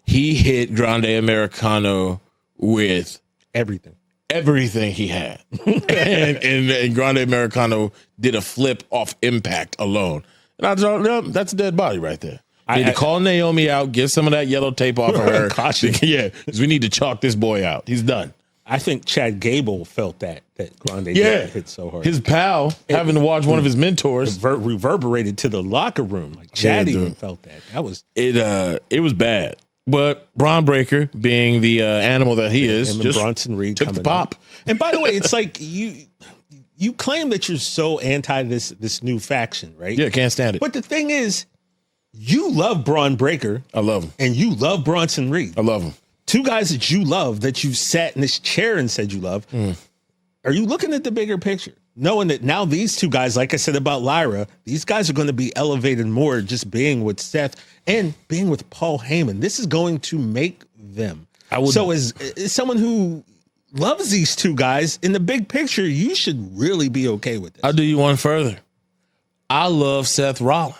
he hit Grande Americano with everything he had. and Grande Americano did a flip off impact alone. And I thought, no, that's a dead body right there. I need to call Naomi out, get some of that yellow tape off of her. Caution. Yeah, because we need to chalk this boy out. He's done. I think Chad Gable felt that Grande hit so hard. His pal, having to watch one of his mentors, reverberated to the locker room. Like Chad even felt that. That was it was bad. But Braun Breaker, being the animal that he is, just Bronson Reed took the pop. And by the way, it's like you claim that you're so anti this new faction, right? Yeah, can't stand it. But the thing is, you love Braun Breaker. I love him. And you love Bronson Reed. I love him. 2 guys that you love, that you sat in this chair and said you love. Are you looking at the bigger picture? Knowing that now these 2 guys, like I said about Lyra, these guys are going to be elevated more just being with Seth and being with Paul Heyman. This is going to make them. So as someone who loves these 2 guys, in the big picture, you should really be okay with this. I'll do you one further. I love Seth Rollins.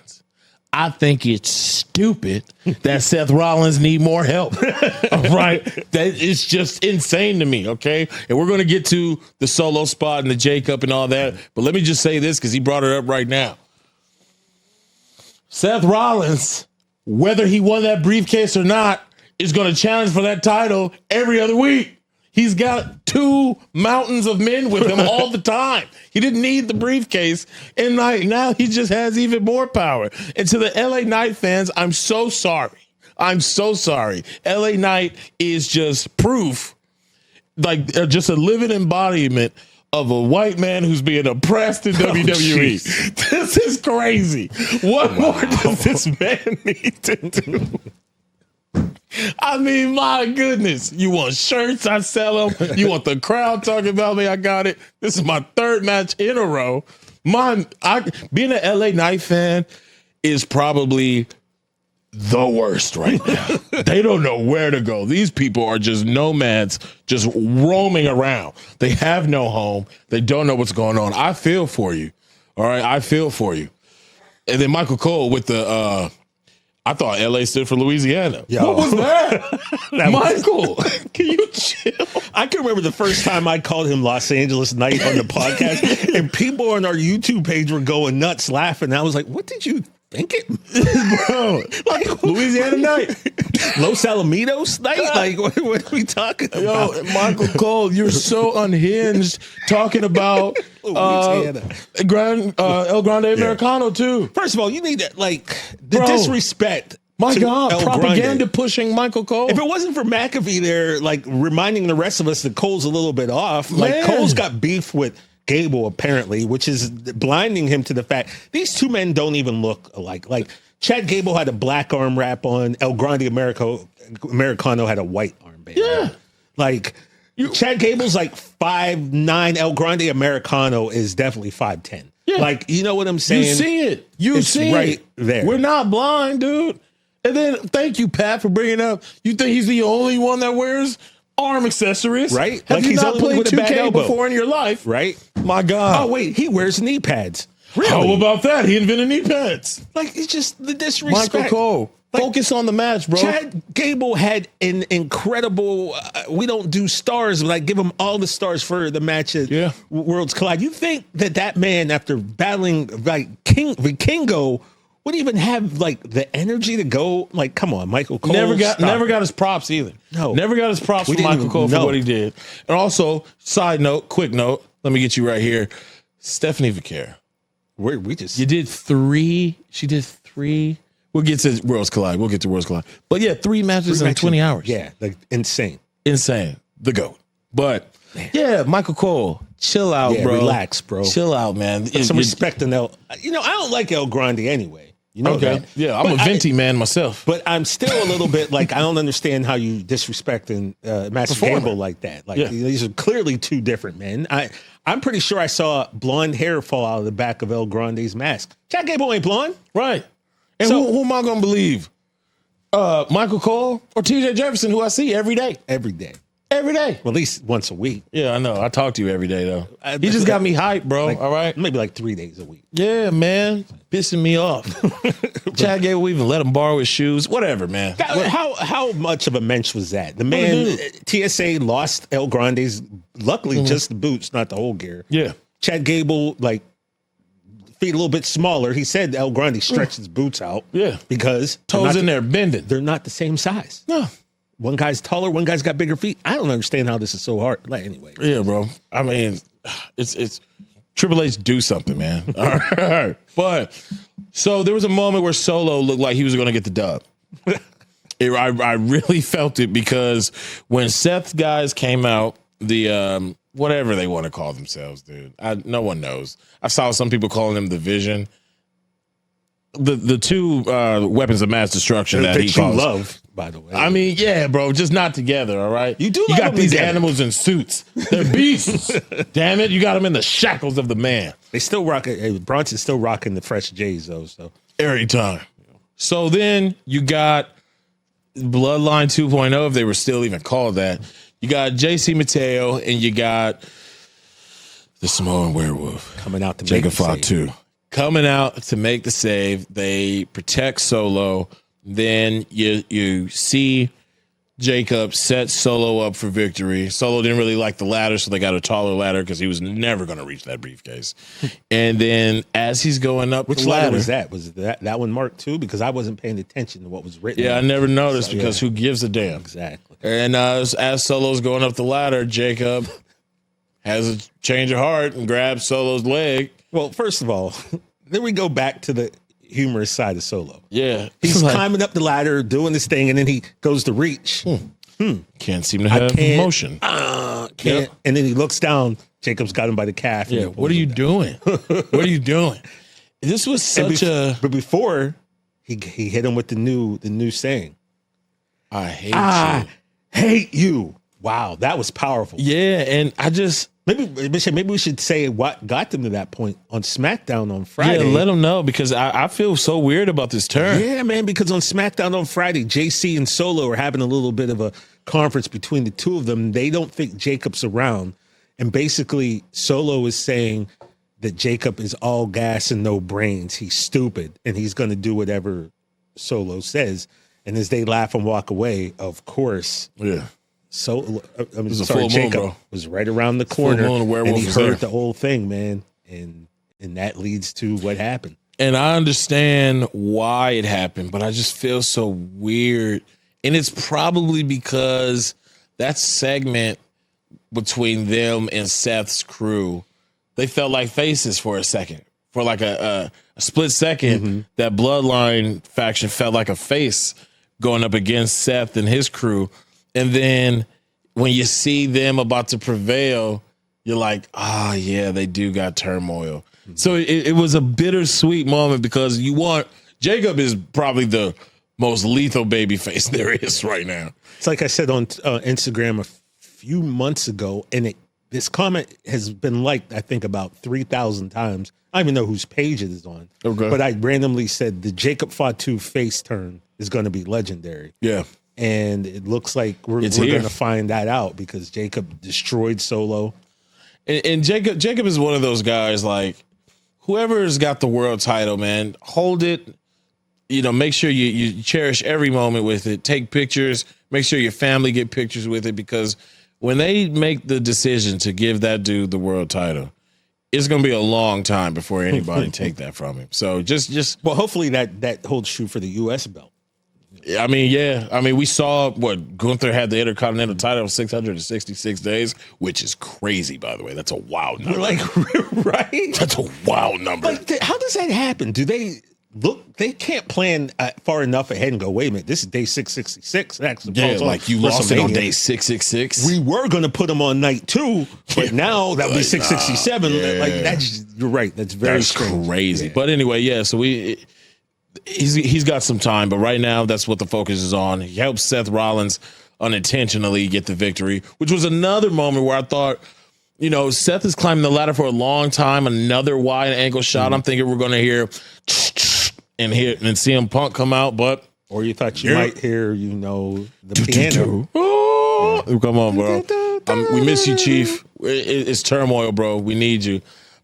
I think it's stupid that Seth Rollins need more help. All right. That is just insane to me. Okay. And we're going to get to the solo spot and the Jacob and all that. But let me just say this, because he brought it up right now. Seth Rollins, whether he won that briefcase or not, is going to challenge for that title every other week. He's got 2 mountains of men with him all the time. He didn't need the briefcase. And now he just has even more power. And to the LA Knight fans, I'm so sorry. I'm so sorry. LA Knight is just proof, like just a living embodiment of a white man who's being oppressed in WWE. This is crazy. What more does this man need to do? I mean, my goodness. You want shirts? I sell them. You want the crowd talking about me? I got it. This is my 3rd match in a row. Being an LA Knight fan is probably the worst right now. They don't know where to go. These people are just nomads, just roaming around. They have no home. They don't know what's going on. I feel for you. All right, I feel for you. And then Michael Cole with the I thought LA stood for Louisiana. Yo. What was that? Michael, can you chill? I can remember the first time I called him Los Angeles Night on the podcast, and people on our YouTube page were going nuts laughing. I was like, what did you think it? Bro, like Louisiana Night. Los Alamitos Night? Like, what are we talking about? Yo, Michael Cole, you're so unhinged talking about El Grande Americano too. First of all, you need to, like, the disrespect. My God, El propaganda Grande. Pushing Michael Cole. If it wasn't for McAfee there, like, reminding the rest of us that Cole's a little bit off, like, Cole's got beef with Gable, apparently, which is blinding him to the fact these two men don't even look alike. Like, Chad Gable had a black arm wrap on. El Grande Americano had a white armband. Yeah. Like, Chad Gable's like 5'9". El Grande Americano is definitely 5'10". Yeah. Like, you know what I'm saying? You see it. You see right it. There. We're not blind, dude. And then, thank you, Pat, for bringing up. You think he's the only one that wears arm accessories? Right. Have Like, you he's not only played with a bad 2K elbow before in your life? Right. My God. Oh, wait. He wears knee pads. Really? How about that? He invented knee pads. Like, it's just the disrespect. Michael Cole. Like, focus on the match, bro. Chad Gable had an incredible, we don't do stars, but I give him all the stars for the match at Worlds Collide. You think that man, after battling like Vikingo, would even have like the energy to go? Like, come on, Michael Cole. Never got his props either. No. Never got his props for Michael Cole for what he did. And also, quick note, let me get you right here. Stephanie Vicaire. You did three. She did three. We'll get to Worlds Collide. But yeah, 3 matches in 20 hours. Yeah, like insane. The GOAT. But yeah, Michael Cole, chill out, bro. Relax, bro. Chill out, man. Put some respect in El. You know, I don't like El Grande anyway. You know that. Yeah, I'm a venti man myself. But I'm still a little bit like, I don't understand how you disrespecting Master Gable like that. Like, these are clearly two different men. I'm pretty sure I saw blonde hair fall out of the back of El Grande's mask. Chad Gable ain't blonde. Right. And so, who am I going to believe? Michael Cole or TJ Jefferson, who I see every day? Every day. Every day. Well, at least once a week. Yeah, I know. I talk to you every day, though. He just got me hyped, bro. Like, all right? Maybe like 3 days a week. Yeah, man. Pissing me off. Chad Gable even let him borrow his shoes. Whatever, man. How much of a mensch was that? The man, TSA lost El Grande's, luckily just the boots, not the whole gear. Yeah. Chad Gable, like, feet a little bit smaller. He said El Grande stretched his boots out. Yeah. Because toes in there bending. They're not the same size. No. One guy's taller, one guy's got bigger feet. I don't understand how this is so hard. Like, anyway. Yeah, bro. I mean, it's Triple H do something, man. All right. But so there was a moment where Solo looked like he was going to get the dub. I really felt it because when Seth's guys came out, the whatever they want to call themselves, dude. No one knows. I saw some people calling them the Vision. The two weapons of mass destruction that he calls. Love, by the way. I mean, yeah, bro, just not together, all right? You got these animals in suits. They're beasts. Damn it, you got them in the shackles of the man. They still rock it. Bronson's still rocking the fresh J's, though. So every time. So then you got Bloodline 2.0, if they were still even called that. You got JC Mateo, and you got the Samoan Werewolf coming out to Jacob Fatu. Coming out to make the save. They protect Solo. Then you see Jacob set Solo up for victory. Solo didn't really like the ladder, so they got a taller ladder because he was never going to reach that briefcase. And then as he's going up Which the ladder. Was that? Was that one marked too? Because I wasn't paying attention to what was written. Yeah, I never noticed because who gives a damn? Exactly. And as Solo's going up the ladder, Jacob has a change of heart and grabs Solo's leg. Well, first of all, then we go back to the humorous side of Solo. Yeah. He's climbing up the ladder, doing this thing, and then he goes to reach. Can't seem to have motion. Can't. And then he looks down. Jacob's got him by the calf. Yeah. What are you doing? What are you doing? This was such But before, he hit him with the new saying. I hate you. Hate you. Wow, that was powerful. Yeah, and I just maybe we should say what got them to that point on SmackDown on Friday. Yeah, let them know, because I feel so weird about this turn. Yeah, man, because on SmackDown on Friday, JC and Solo are having a little bit of a conference between the two of them. They don't think Jacob's around. And basically, Solo is saying that Jacob is all gas and no brains. He's stupid, and he's going to do whatever Solo says. And as they laugh and walk away, of course, Jacob was right around the corner, and he heard the whole thing, man. And that leads to what happened. And I understand why it happened, but I just feel so weird. And it's probably because that segment between them and Seth's crew, they felt like faces for a second. For like a split second, that Bloodline faction felt like a face going up against Seth and his crew. And then when you see them about to prevail, you're like, oh, yeah, they do got turmoil. So it was a bittersweet moment, because Jacob is probably the most lethal babyface there is right now. It's like I said on Instagram a few months ago, and this comment has been liked, I think, about 3,000 times. I don't even know whose page it is on. Okay. But I randomly said the Jacob Fatu face turn is going to be legendary. Yeah. And it looks like we're going to find that out, because Jacob destroyed Solo. And Jacob is one of those guys, like, whoever's got the world title, man, hold it. Make sure you cherish every moment with it. Take pictures. Make sure your family get pictures with it, because when they make the decision to give that dude the world title, it's going to be a long time before anybody take that from him. So just well, hopefully that holds true for the U.S. belt. I mean, yeah. I mean, we saw Gunther had the Intercontinental title 666 days, which is crazy, by the way. That's a wild number. Right? That's a wild number. Like, how does that happen? Do they look? They can't plan far enough ahead and go, wait a minute, this is day 666. Yeah, like you lost it on day 666. We were going to put them on night 2, but now that would be 667. Yeah. Like, you're right. That's very strange. Crazy. Yeah. But anyway, yeah, so he's got some time, but right now that's what the focus is on. He helps Seth Rollins unintentionally get the victory, which was another moment where I thought, Seth is climbing the ladder for a long time. Another wide angle shot. I'm thinking we're going to hear and CM Punk come out, but or you thought you might hear, the piano. Oh, come on, bro. We miss you, Chief. It's turmoil, bro. We need you.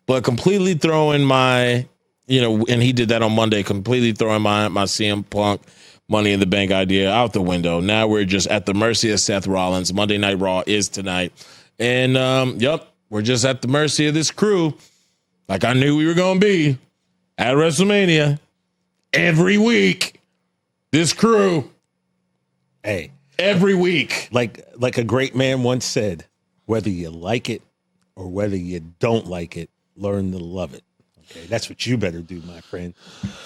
But completely throwing my, and he did that on Monday, completely throwing my CM Punk Money in the Bank idea out the window. Now we're just at the mercy of Seth Rollins. Monday Night Raw is tonight. And, we're just at the mercy of this crew, like I knew we were going to be at WrestleMania every week. This crew. Hey. Every week. Like a great man once said, whether you like it or whether you don't like it, learn to love it. Okay, that's what you better do, my friend.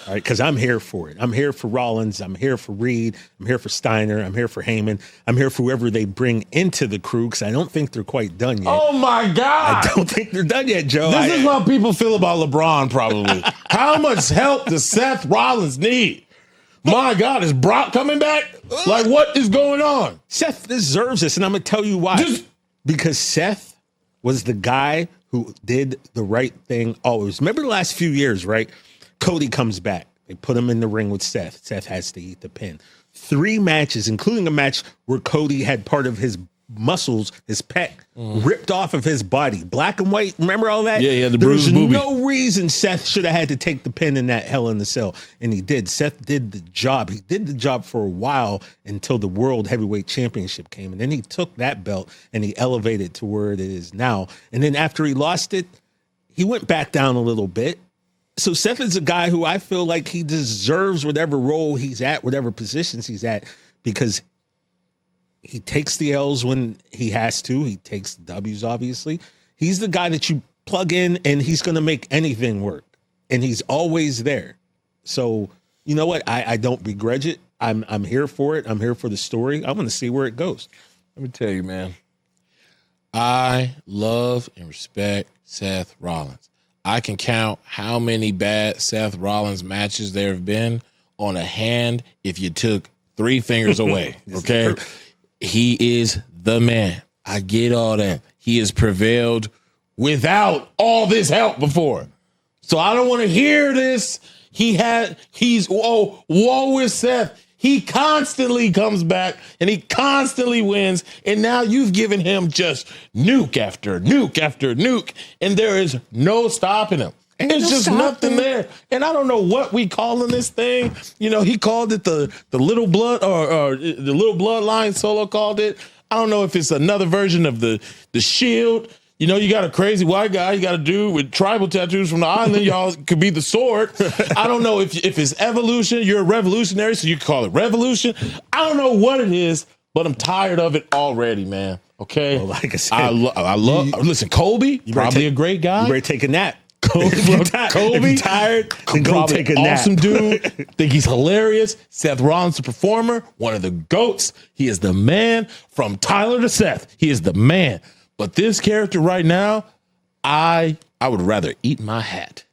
All right, because I'm here for it. I'm here for Rollins. I'm here for Reed. I'm here for Steiner. I'm here for Heyman. I'm here for whoever they bring into the crew, because I don't think they're quite done yet. Oh, my God. I don't think they're done yet, Joe. This is how people feel about LeBron, probably. How much help does Seth Rollins need? My God, is Brock coming back? Like, what is going on? Seth deserves this, and I'm going to tell you why. Because Seth was the guy who did the right thing always. Remember the last few years, right? Cody comes back. They put him in the ring with Seth. Seth has to eat the pin. 3 matches, including a match where Cody had part of his muscles, his pec, ripped off of his body. Black and white. Remember all that? Yeah, he had the bruised boobie. There's no reason Seth should have had to take the pin in that Hell in the Cell. And he did. Seth did the job. He did the job for a while until the World Heavyweight Championship came. And then he took that belt and he elevated it to where it is now. And then after he lost it, he went back down a little bit. So Seth is a guy who I feel like he deserves whatever role he's at, whatever positions he's at, because he takes the L's when he has to. He takes the W's, obviously. He's the guy that you plug in and he's going to make anything work. And he's always there. So, you know what? I don't begrudge it. I'm here for it. I'm here for the story. I want to see where it goes. Let me tell you, man. I love and respect Seth Rollins. I can count how many bad Seth Rollins matches there have been on a hand if you took 3 fingers away. Okay? He is the man. I get all that. He has prevailed without all this help before. So I don't want to hear this. Woe is Seth. He constantly comes back and he constantly wins. And now you've given him just nuke after nuke after nuke. And there is no stopping him. It's just nothing there. And I don't know what we calling this thing. You know, he called it the little blood or the little bloodline. Solo called it. I don't know if it's another version of the Shield. You know, you got a crazy white guy. You got a dude with tribal tattoos from the island. Y'all could be the Sword. I don't know if it's evolution. You're a revolutionary, so you can call it revolution. I don't know what it is, but I'm tired of it already, man. Okay? Well, like I said, I love listen, Kobe, probably a great guy. You ready to take a nap. Kobe, if you're tired, then go take a nap. Awesome dude. Think he's hilarious. Seth Rollins, the performer, one of the GOATs. He is the man. From Tyler to Seth, he is the man. But this character right now, I would rather eat my hat.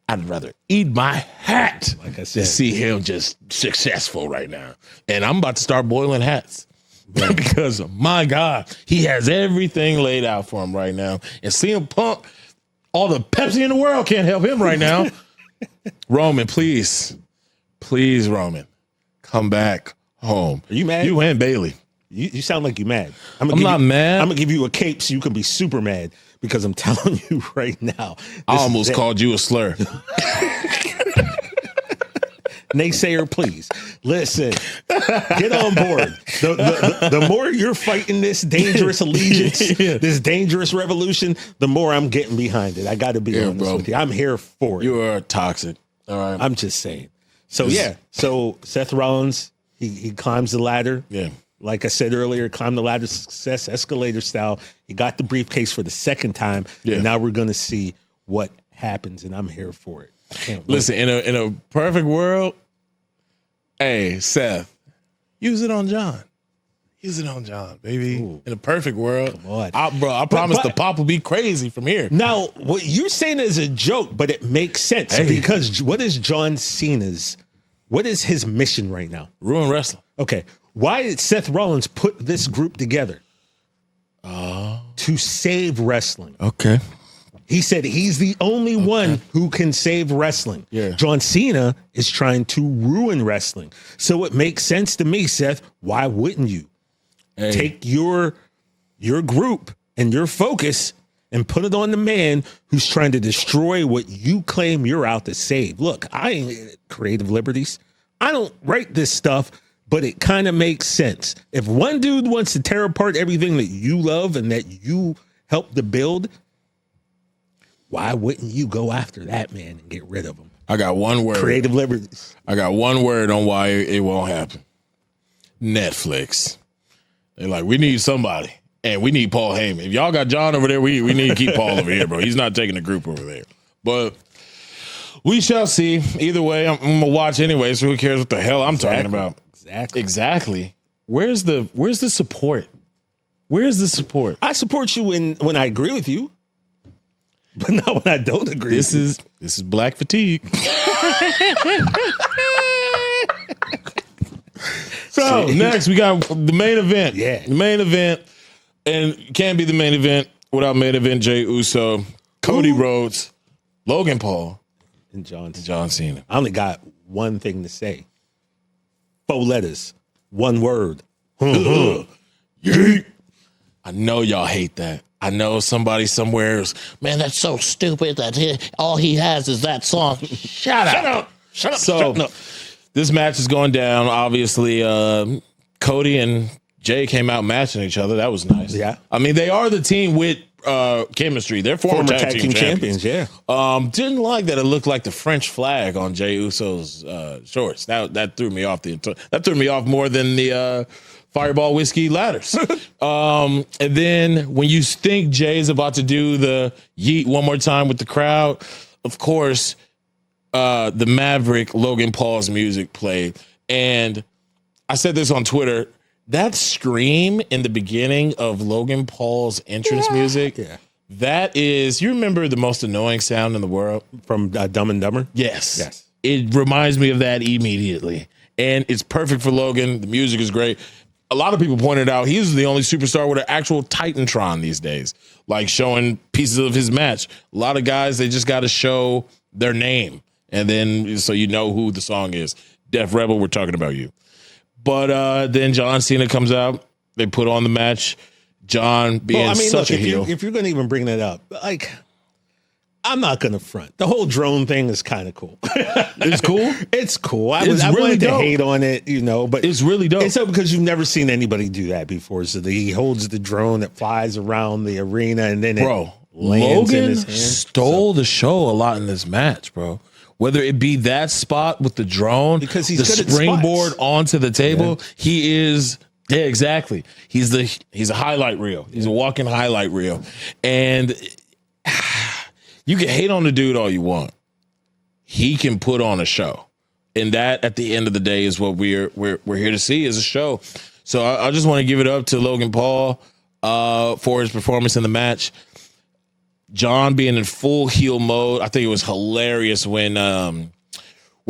I'd rather eat my hat like I said, to see him just successful right now. And I'm about to start boiling hats. Because, my God, he has everything laid out for him right now. And CM Punk, all the Pepsi in the world can't help him right now. Roman, please, Roman, come back home. Are you mad? You and Bailey. You sound like you're mad. I'm not mad. I'm going to give you a cape so you can be super mad because I'm telling you right now. I almost called you a slur. Naysayer, please. Listen, get on board. The more you're fighting this dangerous allegiance, this dangerous revolution, the more I'm getting behind it. I got to be honest with you. I'm here for it. You are toxic. All right. I'm just saying. So, So Seth Rollins, he climbs the ladder. Yeah. Like I said earlier, climbed the ladder of success, escalator style. He got the briefcase for the second time. Yeah. And now we're going to see what happens, and I'm here for it. I can't Listen, in a perfect world, hey, Seth, use it on John. Use it on John, baby. Ooh. In a perfect world. Come on. I promise the pop will be crazy from here. Now, what you're saying is a joke, but it makes sense because what is John Cena's, what is his mission right now? Ruin wrestling. Okay. Why did Seth Rollins put this group together? To save wrestling. Okay. He said he's the only one who can save wrestling. Yeah. John Cena is trying to ruin wrestling. So it makes sense to me, Seth. Why wouldn't you take your group and your focus and put it on the man who's trying to destroy what you claim you're out to save? Look, I ain't creative liberties. I don't write this stuff, but it kind of makes sense. If one dude wants to tear apart everything that you love and that you helped to build, why wouldn't you go after that man and get rid of him? I got one word. Creative liberties. I got one word on why it won't happen. Netflix. They're like, we need somebody. And we need Paul Heyman. If y'all got John over there, we need to keep Paul over here, bro. He's not taking the group over there. But we shall see. Either way, I'm going to watch anyway, so who cares what the hell I'm talking about? Exactly. Where's the support? Where's the support? I support you when I agree with you, but not when I don't agree. This is black fatigue. So next we got the main event. Yeah, the main event, and can't be the main event without main event Jey Uso, Cody Rhodes, Logan Paul, and John Cena. I only got one thing to say. 4 letters, 1 word. I know y'all hate that. I know somebody somewhere is, man, that's so stupid that all he has is that song. Shut up. So this match is going down. Obviously, Cody and Jay came out matching each other. That was nice. Yeah. I mean, they are the team with chemistry. They're former tag team champions. Yeah. Didn't like that it looked like the French flag on Jey Uso's shorts. That threw me off. That threw me off more than the Fireball Whiskey ladders. And then when you think Jay's about to do the yeet one more time with the crowd, of course, the Maverick Logan Paul's music played. And I said this on Twitter. That scream in the beginning of Logan Paul's entrance music, that is, you remember the most annoying sound in the world? From Dumb and Dumber? Yes. It reminds me of that immediately. And it's perfect for Logan. The music is great. a lot of people pointed out he's the only superstar with an actual Titantron these days, like showing pieces of his match. A lot of guys, they just got to show their name, and then so you know who the song is. Def Rebel, we're talking about you. But then John Cena comes out. They put on the match. John being such a heel. If you're going to even bring that up, like, I'm not going to front. The whole drone thing is kind of cool. It's cool? It's cool. I wanted to hate on it, you know, but it's really dope. It's so because you've never seen anybody do that before. So he holds the drone that flies around the arena and then it lands in his hand. Stole the show a lot in this match, bro. Whether it be that spot with the drone, because he's the good springboard at onto the table, he is. Yeah, exactly. He's a highlight reel. He's a walking highlight reel, and you can hate on the dude all you want. He can put on a show, and that at the end of the day is what we're here to see, is a show. So I just want to give it up to Logan Paul for his performance in the match. John being in full heel mode. I think it was hilarious when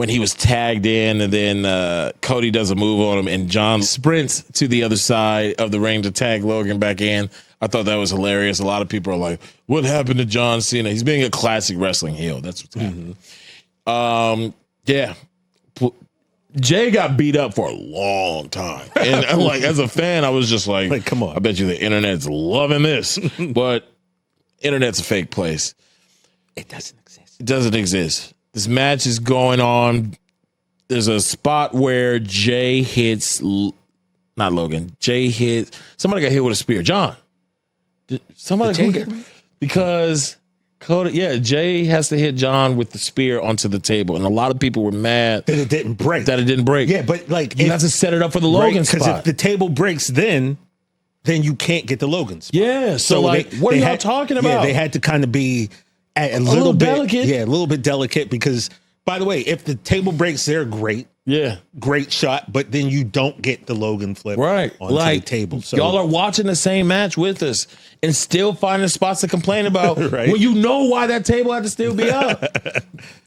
he was tagged in and then Cody does a move on him and John sprints to the other side of the ring to tag Logan back in. I thought that was hilarious. A lot of people are like, what happened to John Cena? He's being a classic wrestling heel. That's what's happening. Yeah. Jay got beat up for a long time. And I'm like, as a fan, I was just like, come on. I bet you the internet's loving this. But internet's a fake place. It doesn't exist. It doesn't exist. This match is going on. There's a spot where Jay hits, not Logan. Jay hits, somebody got hit with a spear. John. Because Cody, Jay has to hit John with the spear onto the table. And a lot of people were mad that it didn't break. Yeah, but like you have to set it up for the Logan spot. Because if the table breaks then you can't get the Logan spot. Yeah. So like, what are y'all talking about? Yeah, they had to kind of be a little bit delicate. Yeah, a little bit delicate because, by the way, if the table breaks, they're great. Yeah. Great shot, but then you don't get the Logan flip onto the table. So y'all are watching the same match with us and still finding spots to complain about when you know why that table had to still be up.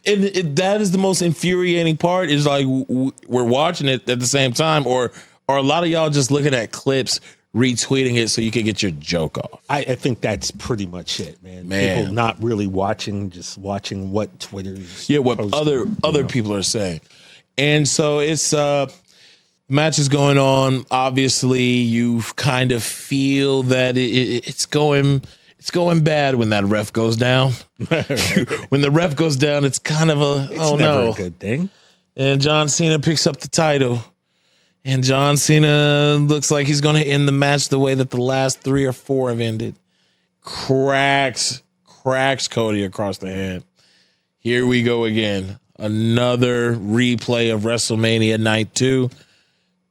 And that is the most infuriating part, is like we're watching it at the same time, or a lot of y'all just looking at clips, retweeting it so you can get your joke off. I think that's pretty much it, man. People not really watching, just watching what Twitter's what posting, other people are saying. And so it's match is going on. Obviously, you kind of feel that it's going bad when that ref goes down. When the ref goes down, it's kind of it's never a good thing. And John Cena picks up the title. And John Cena looks like he's going to end the match the way that the last 3 or 4 have ended. Cracks Cody across the head. Here we go again. Another replay of WrestleMania Night 2.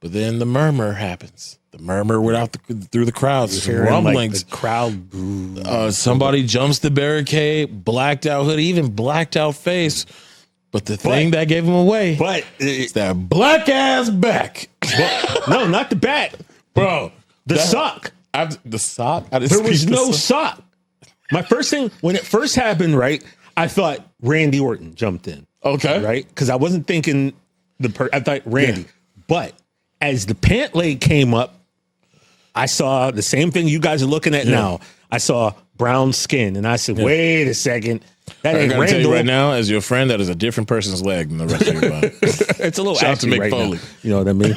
But then the murmur happens. The murmur through the crowd. Rumblings. Like the crowd. Somebody jumps the barricade, blacked out hoodie, even blacked out face. But the thing that gave him away, it's that black ass back. No, not the back, bro. The sock. The sock. There was no sock. My first thing when it first happened, right? I thought Randy Orton jumped in. Okay, right? Because I wasn't thinking I thought Randy, but as the pant leg came up, I saw the same thing you guys are looking at now. I saw brown skin, and I said, "Wait a second, that ain't Randall." Tell you right now, as your friend, that is a different person's leg than the rest of your body. It's a little shout out to Mick right Foley. Now. You know what I mean?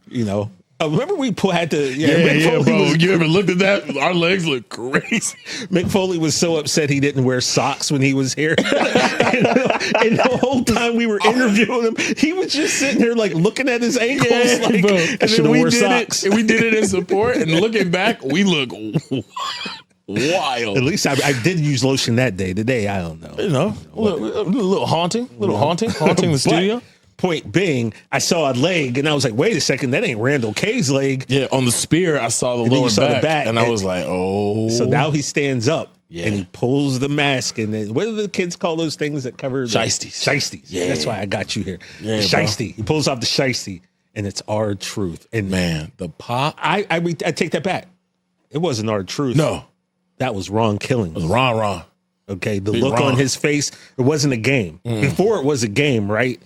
You know. Remember we had to bro. You ever looked at that? Our legs look crazy. Mick Foley was so upset he didn't wear socks when he was here. and the whole time we were interviewing him, he was just sitting there like looking at his ankles. Like, bro. And then we did socks. We did it in support, and looking back, we look wild. At least I did use lotion that day. Today, I don't know. You know, a little haunting the studio. Point being, I saw a leg, and I was like, wait a second, that ain't Randall K's leg. Yeah, on the spear, I saw the lower back, and I was like, oh. So now he stands up, and he pulls the mask, and then, what do the kids call those things that cover? Shiesties. Shiesties. Yeah. That's why I got you here. Yeah, shiesty. He pulls off the shiesty, and it's R-Truth. And man, the pop. I take that back. It wasn't R-Truth. No. That was Ron Killing. It was Ron. Okay, the look on his face, it wasn't a game. Before it was a game, right?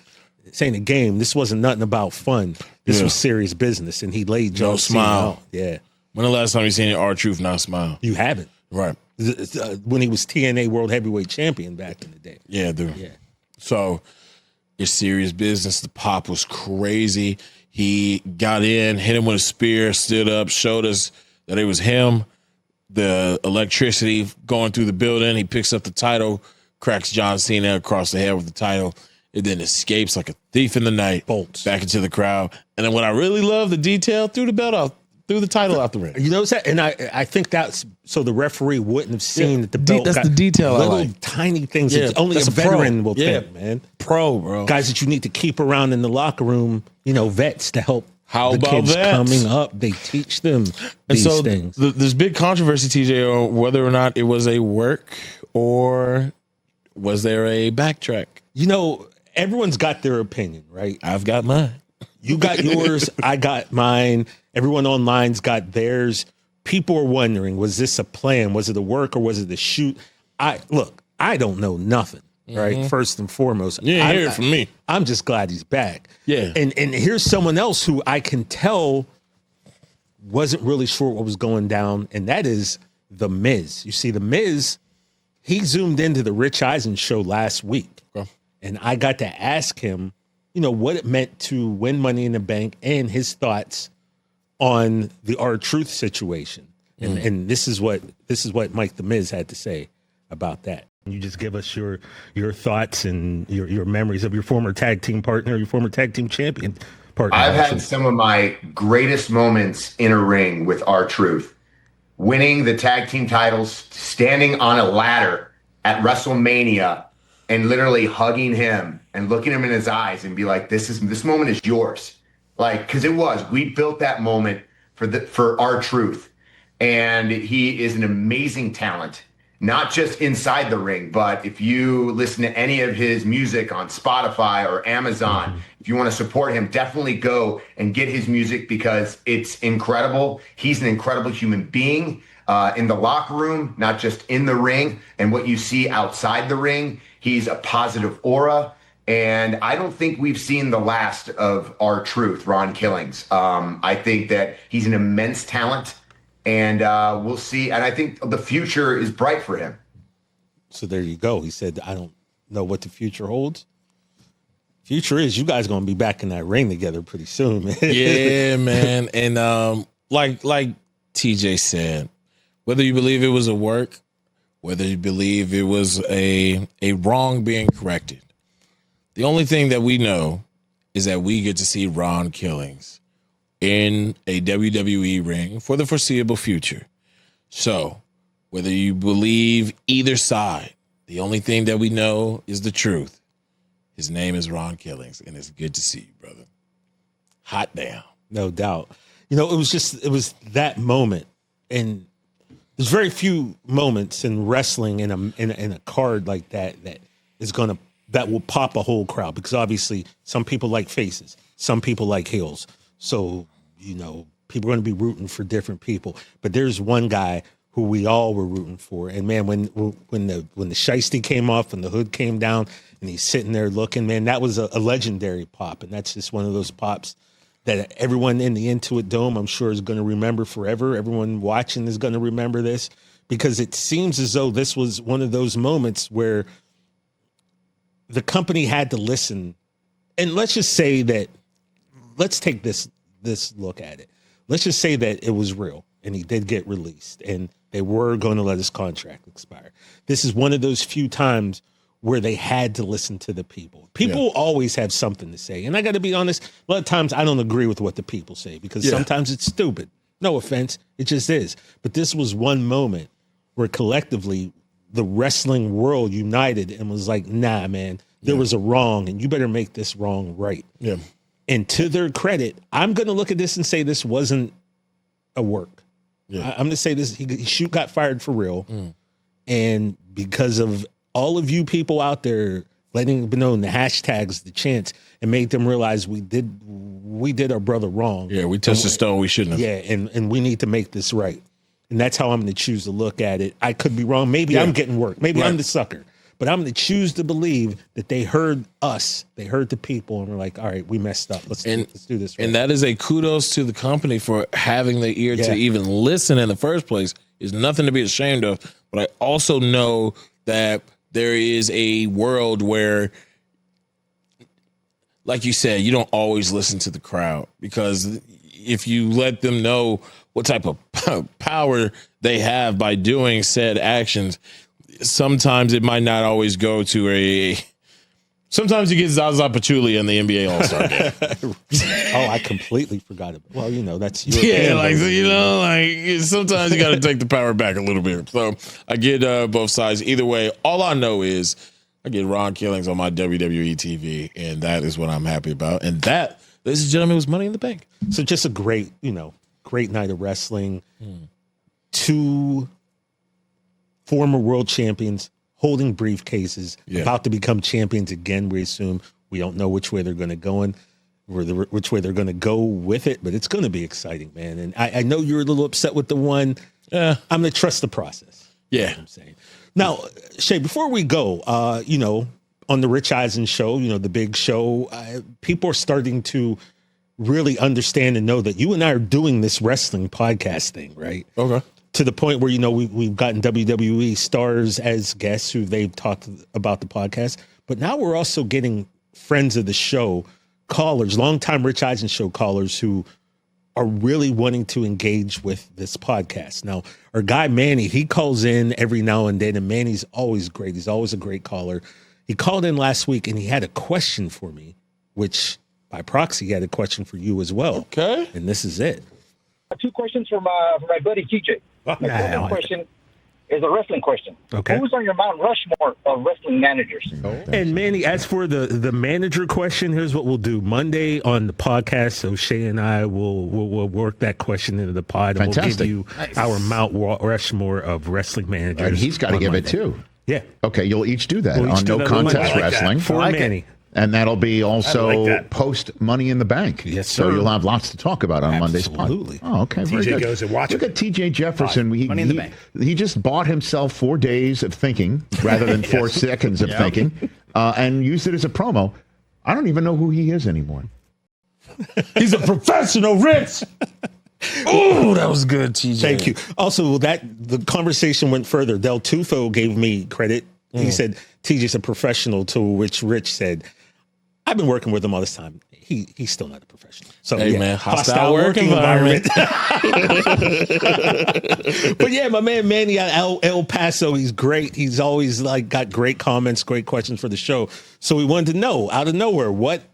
this ain't a game. This wasn't nothing about fun. This was serious business. And he laid John Cena out. Yeah. When the last time you seen R-Truth not smile? You haven't. Right. When he was TNA World Heavyweight Champion back in the day. Yeah, dude. Yeah. So it's serious business. The pop was crazy. He got in, hit him with a spear, stood up, showed us that it was him. The electricity going through the building. He picks up the title, cracks John Cena across the head with the title. It then escapes like a thief in the night. Bolts. Back into the crowd. And then what I really love, the detail, threw the title out the ring. You notice that? And I think that's so the referee wouldn't have seen that the belt that's got the detail little I like. tiny things that only a veteran will think, man. Pro, bro. Guys that you need to keep around in the locker room, vets to help How the about kids vets? coming up. They teach them these things. There's big controversy, TJ, on whether or not it was a work or was there a backtrack. Everyone's got their opinion, right? I've got mine. You got yours. I got mine. Everyone online's got theirs. People are wondering, was this a plan? Was it a work or was it a shoot? I don't know nothing, right? First and foremost. You didn't hear it from me. I'm just glad he's back. Yeah. And here's someone else who I can tell wasn't really sure what was going down, and that is The Miz. You see, The Miz, he zoomed into the Rich Eisen show last week. Okay. And I got to ask him, what it meant to win Money in the Bank and his thoughts on the R-Truth situation. And this is what Mike The Miz had to say about that. You just give us your thoughts and your memories of your former tag team partner, your former tag team champion partner. I've had some of my greatest moments in a ring with R-Truth. Winning the tag team titles, standing on a ladder at WrestleMania, and literally hugging him and looking him in his eyes and be like, this moment is yours. Like, cause we built that moment for R-Truth. And he is an amazing talent, not just inside the ring, but if you listen to any of his music on Spotify or Amazon, if you want to support him, definitely go and get his music because it's incredible. He's an incredible human being in the locker room, not just in the ring. And what you see outside the ring, he's a positive aura. And I don't think we've seen the last of R-Truth, Ron Killings. I think that he's an immense talent. And we'll see. And I think the future is bright for him. So there you go. He said, I don't know what the future holds. Future is you guys going to be back in that ring together pretty soon, man. Yeah, man. And like TJ said, whether you believe it was a work, whether you believe it was a wrong being corrected, the only thing that we know is that we get to see Ron Killings in a WWE ring for the foreseeable future. So whether you believe either side, the only thing that we know is the truth. His name is Ron Killings, and it's good to see you, brother. Hot damn. No doubt. It was that moment. And there's very few moments in wrestling in a card like that that will pop a whole crowd, because obviously some people like faces, some people like heels. So, people are going to be rooting for different people. But there's one guy who we all were rooting for. And man, when the shiesty came off and the hood came down and he's sitting there looking, man, that was a legendary pop. And that's just one of those pops that everyone in the Intuit Dome, I'm sure, is going to remember forever. Everyone watching is going to remember this, because it seems as though this was one of those moments where the company had to listen. And let's just say that, let's take this look at it. Let's just say that it was real and he did get released and they were going to let his contract expire. This is one of those few times where they had to listen to the people. People always have something to say. And I got to be honest, a lot of times I don't agree with what the people say, because sometimes it's stupid. No offense, it just is. But this was one moment where collectively the wrestling world united and was like, nah, man, there was a wrong and you better make this wrong right. Yeah. And to their credit, I'm going to look at this and say this wasn't a work. Yeah. I'm going to say this, he got fired for real. And because of all of you people out there letting it be known, the hashtags, the chants, and made them realize we did our brother wrong. Yeah, we touched a stone we shouldn't have. Yeah, and we need to make this right. And that's how I'm going to choose to look at it. I could be wrong. Maybe I'm getting work. Maybe I'm the sucker. But I'm going to choose to believe that they heard us, they heard the people, and we're like, all right, we messed up. Let's do this. Right. And that is a kudos to the company for having the ear to even listen in the first place. Is nothing to be ashamed of. But I also know that there is a world where, like you said, you don't always listen to the crowd, because if you let them know what type of power they have by doing said actions, sometimes it might not always go to a. Sometimes you get Zaza Pachulia in the NBA All-Star game. Oh, I completely forgot it. Well, that's your sometimes you got to take the power back a little bit. So I get both sides. Either way, all I know is I get Ron Killings on my WWE TV, and that is what I'm happy about. And that, ladies and gentlemen, was Money in the Bank. So just a great night of wrestling. 2 former world champions holding briefcases, about to become champions again, we assume. We don't know which way they're going to go in, or which way they're going to go with it, but it's going to be exciting, man. And I know you're a little upset with the one. I'm going to trust the process. Yeah. You know what I'm saying. Now, Shay, before we go, on the Rich Eisen show, the big show, people are starting to really understand and know that you and I are doing this wrestling podcast thing, right? Okay. To the point where, we've gotten WWE stars as guests who they've talked about the podcast. But now we're also getting friends of the show, callers, longtime Rich Eisen show callers who are really wanting to engage with this podcast. Now, our guy Manny, he calls in every now and then, and Manny's always great. He's always a great caller. He called in last week, and he had a question for me, which by proxy he had a question for you as well. Okay. And this is it. 2 questions from my buddy TJ. My second question is a wrestling question. Okay. Who's on your Mount Rushmore of wrestling managers? And Manny, as for the manager question, here's what we'll do. Monday on the podcast, so Shay and I will work that question into the pod. And Fantastic. We'll give you our Mount Rushmore of wrestling managers. And he's got to give Monday. it too. Yeah. Okay, you'll each do that We'll each on do No that Contest on Wrestling. For Manny. And that'll be also post Money in the Bank. Yes, so sir. you'll have lots to talk about on Monday's pod. Absolutely. Oh, okay. Very TJ good. goes and watches. Look at TJ Jefferson. Money in the Bank. He just bought himself 4 days of thinking rather than 4 seconds of thinking, and used it as a promo. I don't even know who he is anymore. He's a professional, Rich. Oh, that was good, TJ. Thank you. Also, the conversation went further. Del Tufo gave me credit. He said TJ's a professional, to which Rich said, I've been working with him all this time. He's still not a professional. So Hey, man, hostile work environment. But yeah, my man Manny at El Paso, he's great. He's always got great comments, great questions for the show. So we wanted to know, out of nowhere, what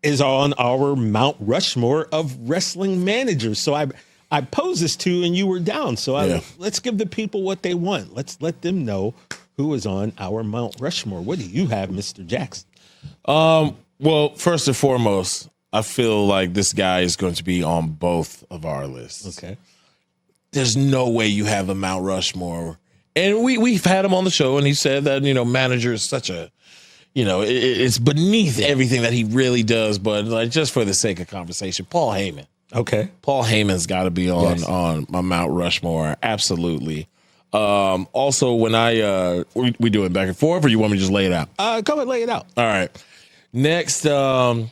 is on our Mount Rushmore of wrestling managers. So I posed this to you, and you were down. So let's give the people what they want. Let's let them know who is on our Mount Rushmore. What do you have, Mr. Jackson? Well, first and foremost, I feel like this guy is going to be on both of our lists. Okay. There's no way you have a Mount Rushmore. And we've had him on the show, and he said that, manager is such a, it's beneath everything that he really does. But just for the sake of conversation, Paul Heyman. Okay. Paul Heyman's got to be on my Mount Rushmore. Absolutely. Also, when we do it back and forth, or you want me to just lay it out? Go ahead, lay it out. All right. Next, when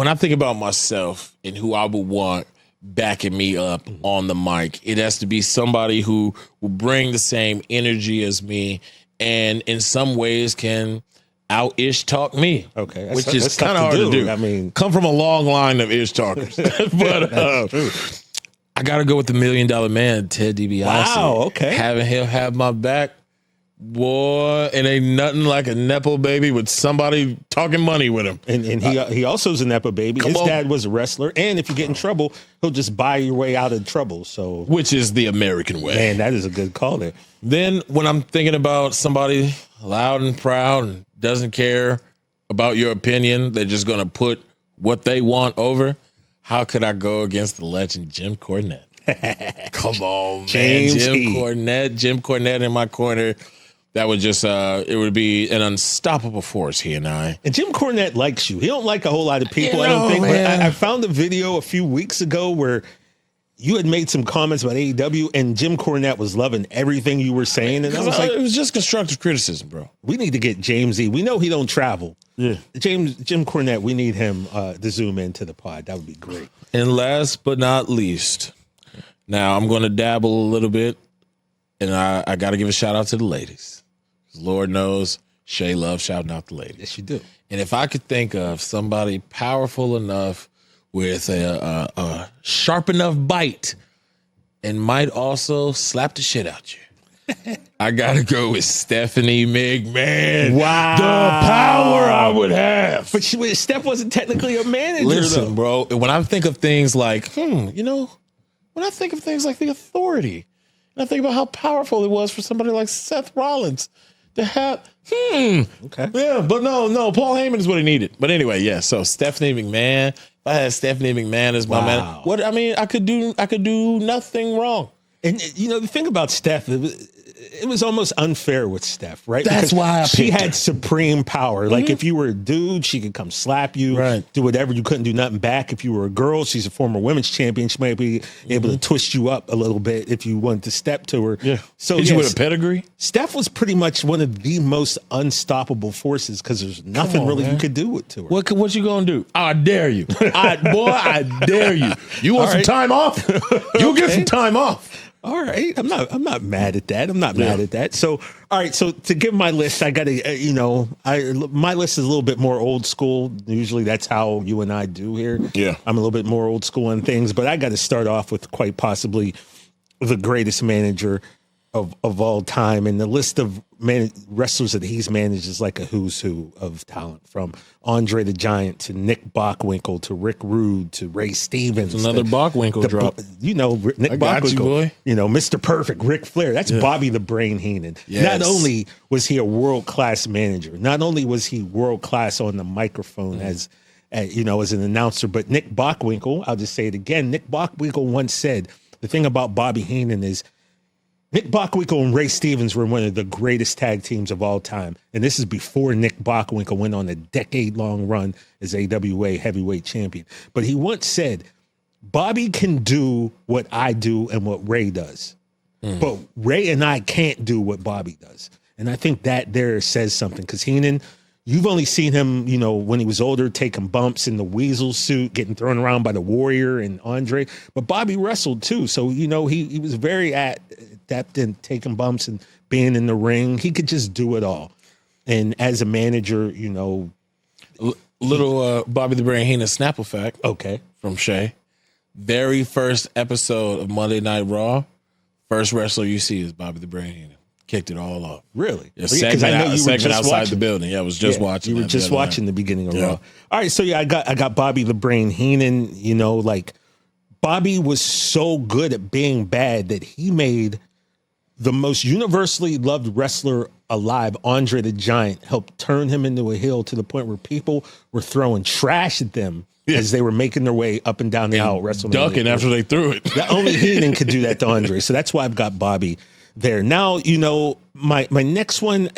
I think about myself and who I would want backing me up on the mic, it has to be somebody who will bring the same energy as me and in some ways can out-ish talk me. Okay. Which is kind of hard to do. I mean, come from a long line of ish talkers. But I got to go with the $1 Million Man, Ted DiBiase. Wow, okay. Having him have my back, boy, it ain't nothing like a Nepo baby with somebody talking money with him. And he also is a Nepo baby. His dad was a wrestler. And if you get in trouble, he'll just buy your way out of trouble. So, which is the American way. Man, that is a good call there. Then when I'm thinking about somebody loud and proud and doesn't care about your opinion, they're just going to put what they want over. How could I go against the legend Jim Cornette? Come on, man. Jim Cornette in my corner. That would just, it would be an unstoppable force, he and I. And Jim Cornette likes you. He don't like a whole lot of people, I don't think. Man. But I found a video a few weeks ago where you had made some comments about AEW, and Jim Cornette was loving everything you were saying, and I was like, it was just constructive criticism, bro. we need to get James E. We know he don't travel. Yeah. Jim Cornette, we need him to zoom into the pod. That would be great. And last but not least, now I'm going to dabble a little bit, and I got to give a shout out to the ladies. Lord knows Shay loves shouting out the ladies. Yes, you do. And if I could think of somebody powerful enough with a sharp enough bite and might also slap the shit out you, I got to go with Stephanie McMahon. Wow. The power I would have. But Steph wasn't technically a manager. Listen, bro, when I think of things like, when I think of things like the Authority, and I think about how powerful it was for somebody like Seth Rollins to have, Okay. yeah, but no, Paul Heyman is what he needed. But anyway, yeah, so Stephanie McMahon, if I had Stephanie McMahon as my man, I could do nothing wrong. And the thing about Steph, it was almost unfair with Steph, right? That's why I she picked had her. supreme power. Like if you were a dude, she could come slap you, Right. do whatever. You couldn't do nothing back. If you were a girl, she's a former women's champion. She might be able to twist you up a little bit if you wanted to step to her. Yeah. So Hit you with yes, a pedigree? Steph was pretty much one of the most unstoppable forces because there's nothing on, really man. you could do to her. What you gonna do? I dare you. I dare you. You want some time off? You'll get some time off. All right, I'm not mad at that. I'm not mad at that. So, all right. So to give my list, I got to, my list is a little bit more old school. Usually, that's how you and I do here. Yeah. I'm a little bit more old school on things, but I got to start off with quite possibly the greatest manager of all time, and the list of wrestlers that he's managed is like a who's who of talent, from Andre the Giant to Nick Bockwinkel to Rick Rude to Ray Stevens. It's another Bockwinkel drop. Nick I got Bockwinkel, you, boy. Mr. Perfect, Ric Flair. That's Bobby the Brain Heenan. Yes. Not only was he a world-class manager, not only was he world-class on the microphone as an announcer, but Nick Bockwinkel, I'll just say it again, Nick Bockwinkel once said, the thing about Bobby Heenan is Nick Bockwinkel and Ray Stevens were one of the greatest tag teams of all time. And this is before Nick Bockwinkel went on a decade-long run as AWA heavyweight champion. But he once said, Bobby can do what I do and what Ray does. But Ray and I can't do what Bobby does. And I think that there says something, because Heenan, you've only seen him, when he was older, taking bumps in the Weasel suit, getting thrown around by the Warrior and Andre. But Bobby wrestled too. So, he was very adept in taking bumps and being in the ring. He could just do it all. And as a manager, Little Bobby the Brain Heenan snapple fact. Okay. From Shay. Very first episode of Monday Night Raw, first wrestler you see is Bobby the Brain Heenan. Kicked it all off. Really? Yeah, segment outside the building. Yeah, I was just watching. You were just watching the beginning of Raw. All right, so I got Bobby the Brain Heenan. Bobby was so good at being bad that he made the most universally loved wrestler alive, Andre the Giant, helped turn him into a heel to the point where people were throwing trash at them as they were making their way up and down the aisle at WrestleMania. Ducking after they threw it. That only Heenan could do that to Andre. So that's why I've got Bobby there. Now, my next one,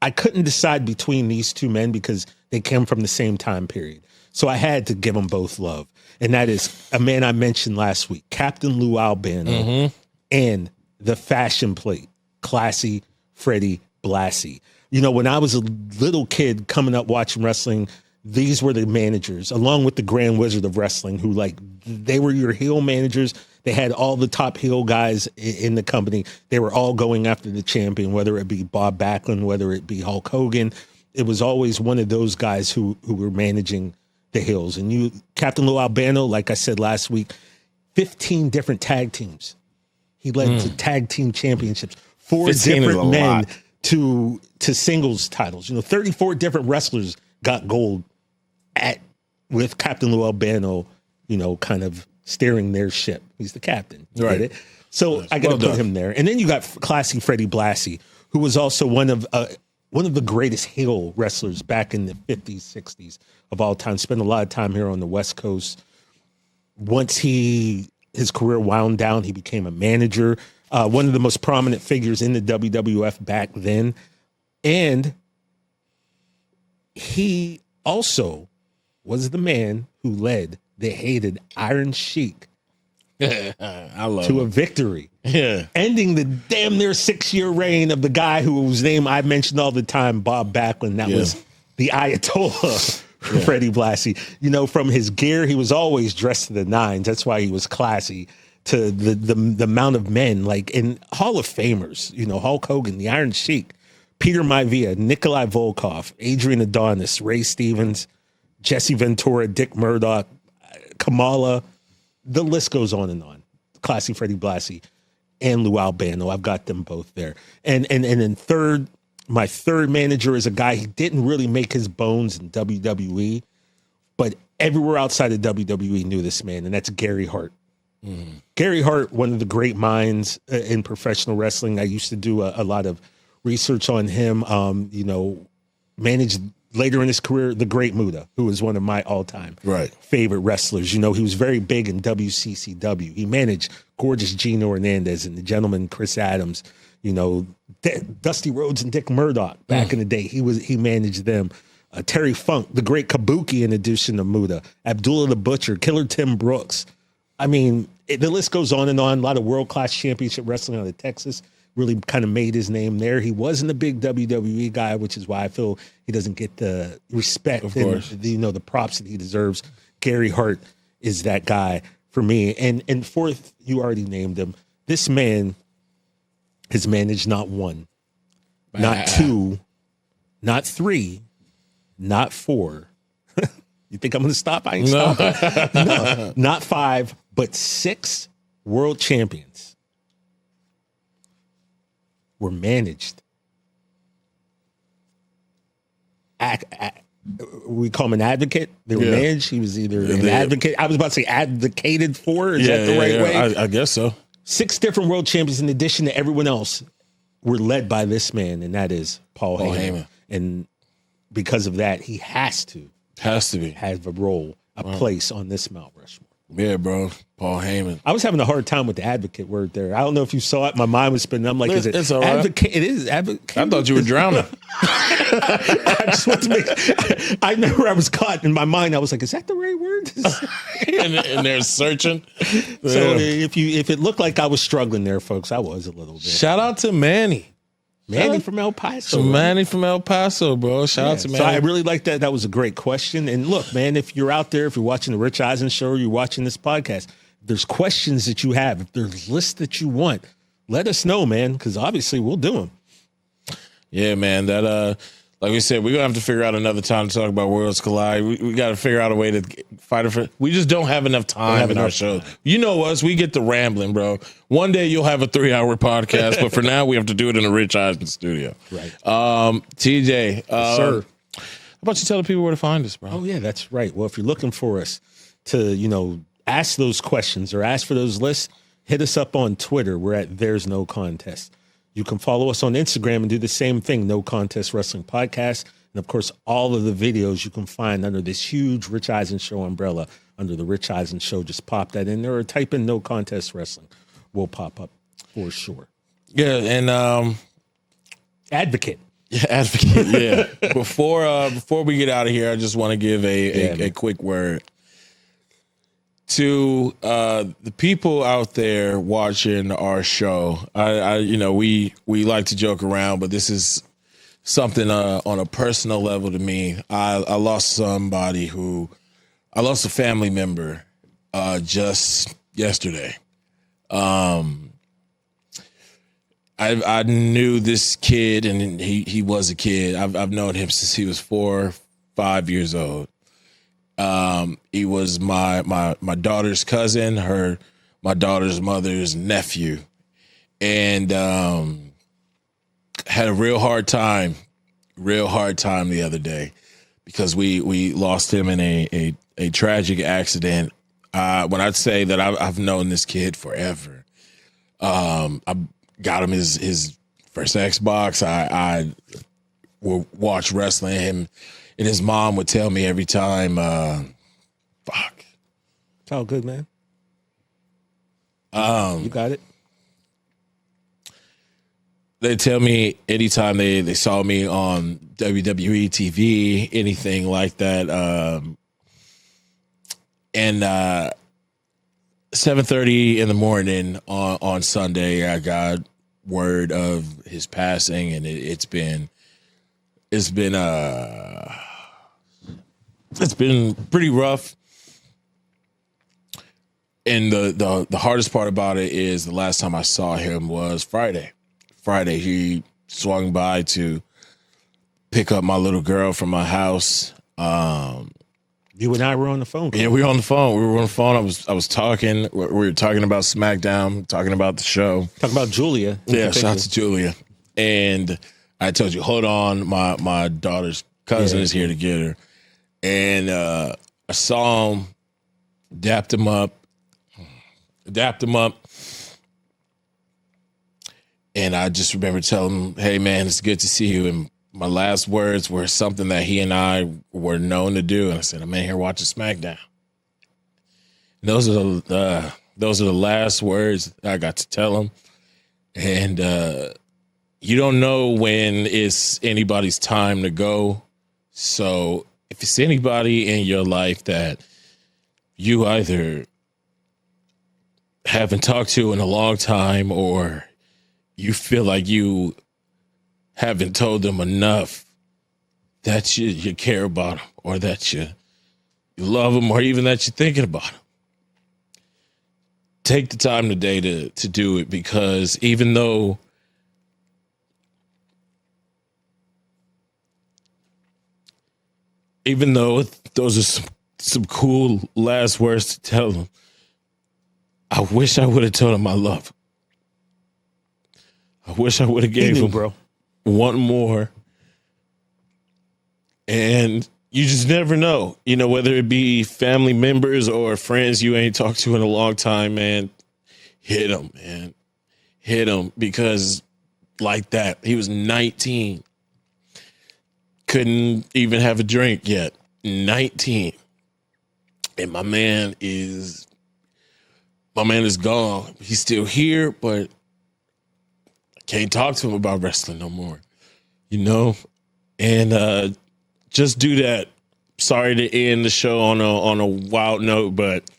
I couldn't decide between these two men because they came from the same time period. So I had to give them both love. And that is a man I mentioned last week, Captain Lou Albano, and the fashion plate, Classy Freddie Blassie. When I was a little kid coming up watching wrestling, these were the managers, along with the Grand Wizard of Wrestling, who they were your heel managers. They had all the top heel guys in the company. They were all going after the champion, whether it be Bob Backlund, whether it be Hulk Hogan. It was always one of those guys who were managing the heels. And Captain Lou Albano, like I said last week, 15 different tag teams. He led to tag team championships, 4 different men to singles titles. 34 different wrestlers got gold with Captain Lou Albano, kind of steering their ship. He's the captain. Right. Get it? So I got to put him there. And then you got Classy Freddie Blassie, who was also one of the greatest heel wrestlers back in the 50s, 60s of all time. Spent a lot of time here on the West Coast. Once his career wound down, he became a manager, one of the most prominent figures in the WWF back then. And he also was the man who led the hated Iron Sheik I love to it. a victory. Yeah. Ending the damn near 6-year reign of the guy whose name I mentioned all the time, Bob Backlund. That was the Ayatollah, Freddie Blassie. You know, from his gear, he was always dressed to the nines. That's why he was classy. To the amount of men, like in Hall of Famers, you know, Hulk Hogan, the Iron Sheik, Peter Maivia, Nikolai Volkov, Adrian Adonis, Ray Stevens, Jesse Ventura, Dick Murdoch, Kamala. The list goes on and on. Classy Freddie Blassie and Lou Albano. I've got them both there. And then third, my third manager is a guy, he didn't really make his bones in WWE, but everywhere outside of WWE knew this man, and that's Gary Hart. Mm-hmm. Gary Hart, one of the great minds in professional wrestling. I used to do a lot of research on him. You know, managed later in his career the Great Muta, who is one of my all-time favorite wrestlers. You know, he was very big in WCCW. He managed gorgeous Gino Hernandez and the gentleman Chris Adams. You know, Dusty Rhodes and Dick Murdoch back in the day. He managed them. Terry Funk, the great Kabuki in addition to Muta. Abdullah the Butcher, Killer Tim Brooks. I mean, the list goes on and on. A lot of world-class championship wrestling out of Texas really kind of made his name there. He wasn't a big WWE guy, which is why I feel he doesn't get the respect and the props that he deserves. Gary Hart is that guy for me. And fourth, you already named him. This man has managed not one, not two, not three, not four. You think I'm going to stop? I ain't stopping. No, not five, but 6 world champions were managed. We call him an advocate. They were managed. He was either an advocate. I was about to say advocated for. Is that the right way? I guess so. 6 different world champions in addition to everyone else were led by this man, and that is Paul Heyman. And because of that, he has to have a role, a place on this Mount Rushmore. Yeah, bro. Paul Heyman. I was having a hard time with the advocate word there. I don't know if you saw it. My mind was spinning. I'm like, is it advocate? It is advocate. I thought you were drowning. I just want to make. I remember I was caught in my mind. I was like, is that the right word? and they're searching. So if it looked like I was struggling there, folks, I was a little bit. Shout out to Manny. Manny from El Paso. Manny from El Paso, bro. Shout out to Manny. So I really like that. That was a great question. And look, man, if you're out there, if you're watching the Rich Eisen show, or you're watching this podcast, if there's questions that you have, if there's lists that you want, let us know, man, because obviously we'll do them. Yeah, man. That like we said, we're gonna have to figure out another time to talk about Worlds Collide. We got to figure out a way to fight it for. We just don't have enough time in our show. You know us, we get to rambling, bro. One day you'll have a 3-hour podcast, but for now we have to do it in a Rich Eisen studio. Right. TJ, sir. How about you tell the people where to find us, bro? Oh yeah, that's right. Well, if you're looking for us to, ask those questions or ask for those lists, hit us up on Twitter. We're at There's No Contest. You can follow us on Instagram and do the same thing, No Contest Wrestling Podcast. And, of course, all of the videos you can find under this huge Rich Eisen Show umbrella, under the Rich Eisen Show. Just pop that in there or type in No Contest Wrestling. We'll pop up for sure. Yeah, and advocate. Yeah, advocate, yeah. Before we get out of here, I just want to give a quick word to the people out there watching our show. We like to joke around, but this is something on a personal level to me. I lost a family member just yesterday. I knew this kid, and he was a kid. I've known him since he was 4, 5 years old. He was my daughter's cousin, my daughter's mother's nephew, and had a real hard time the other day because we lost him in a tragic accident. When I'd say that I've known this kid forever. I got him his first Xbox. I will watch wrestling. Him and his mom would tell me every time, fuck. It's all good, man. You got it. They tell me anytime they saw me on WWE TV, anything like that. And 7:30 in the morning on Sunday, I got word of his passing, and it's been pretty rough. And the hardest part about it is the last time I saw him was Friday. He swung by to pick up my little girl from my house. You and I were on the phone. Yeah, we were on the phone. I was talking. We were talking about SmackDown, talking about the show. Talking about Julia. Yeah, shout out to Julia. And I told you, hold on, my daughter's cousin is here to get her. And I saw him, dapped him up. And I just remember telling him, hey, man, it's good to see you. And my last words were something that he and I were known to do. And I said, I'm in here watching SmackDown. And those are the last words I got to tell him. And you don't know when it's anybody's time to go. So if it's anybody in your life that you either haven't talked to in a long time, or you feel like you haven't told them enough that you care about them, or that you love them, or even that you're thinking about them, take the time today to do it, because even though those are some cool last words to tell them, I wish I would have told him I love him. I wish I would have gave him, bro, one more. And you just never know, whether it be family members or friends you ain't talked to in a long time, man. Hit him, man. Hit him, because like that, he was 19. Couldn't even have a drink yet. 19. And my man is gone. He's still here, but I can't talk to him about wrestling no more. And just do that. Sorry to end the show on a wild note, but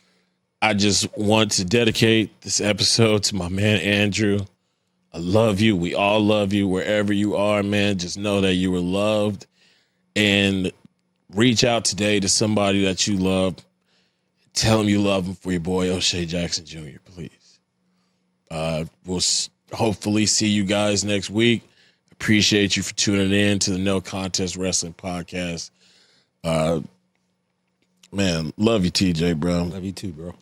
I just want to dedicate this episode to my man Andrew. I love you. We all love you wherever you are, man. Just know that you were loved, and reach out today to somebody that you love. Tell them you love them for your boy O'Shea Jackson Jr., please. We'll hopefully see you guys next week. Appreciate you for tuning in to the No Contest Wrestling Podcast. Man, love you, TJ, bro. Love you too, bro.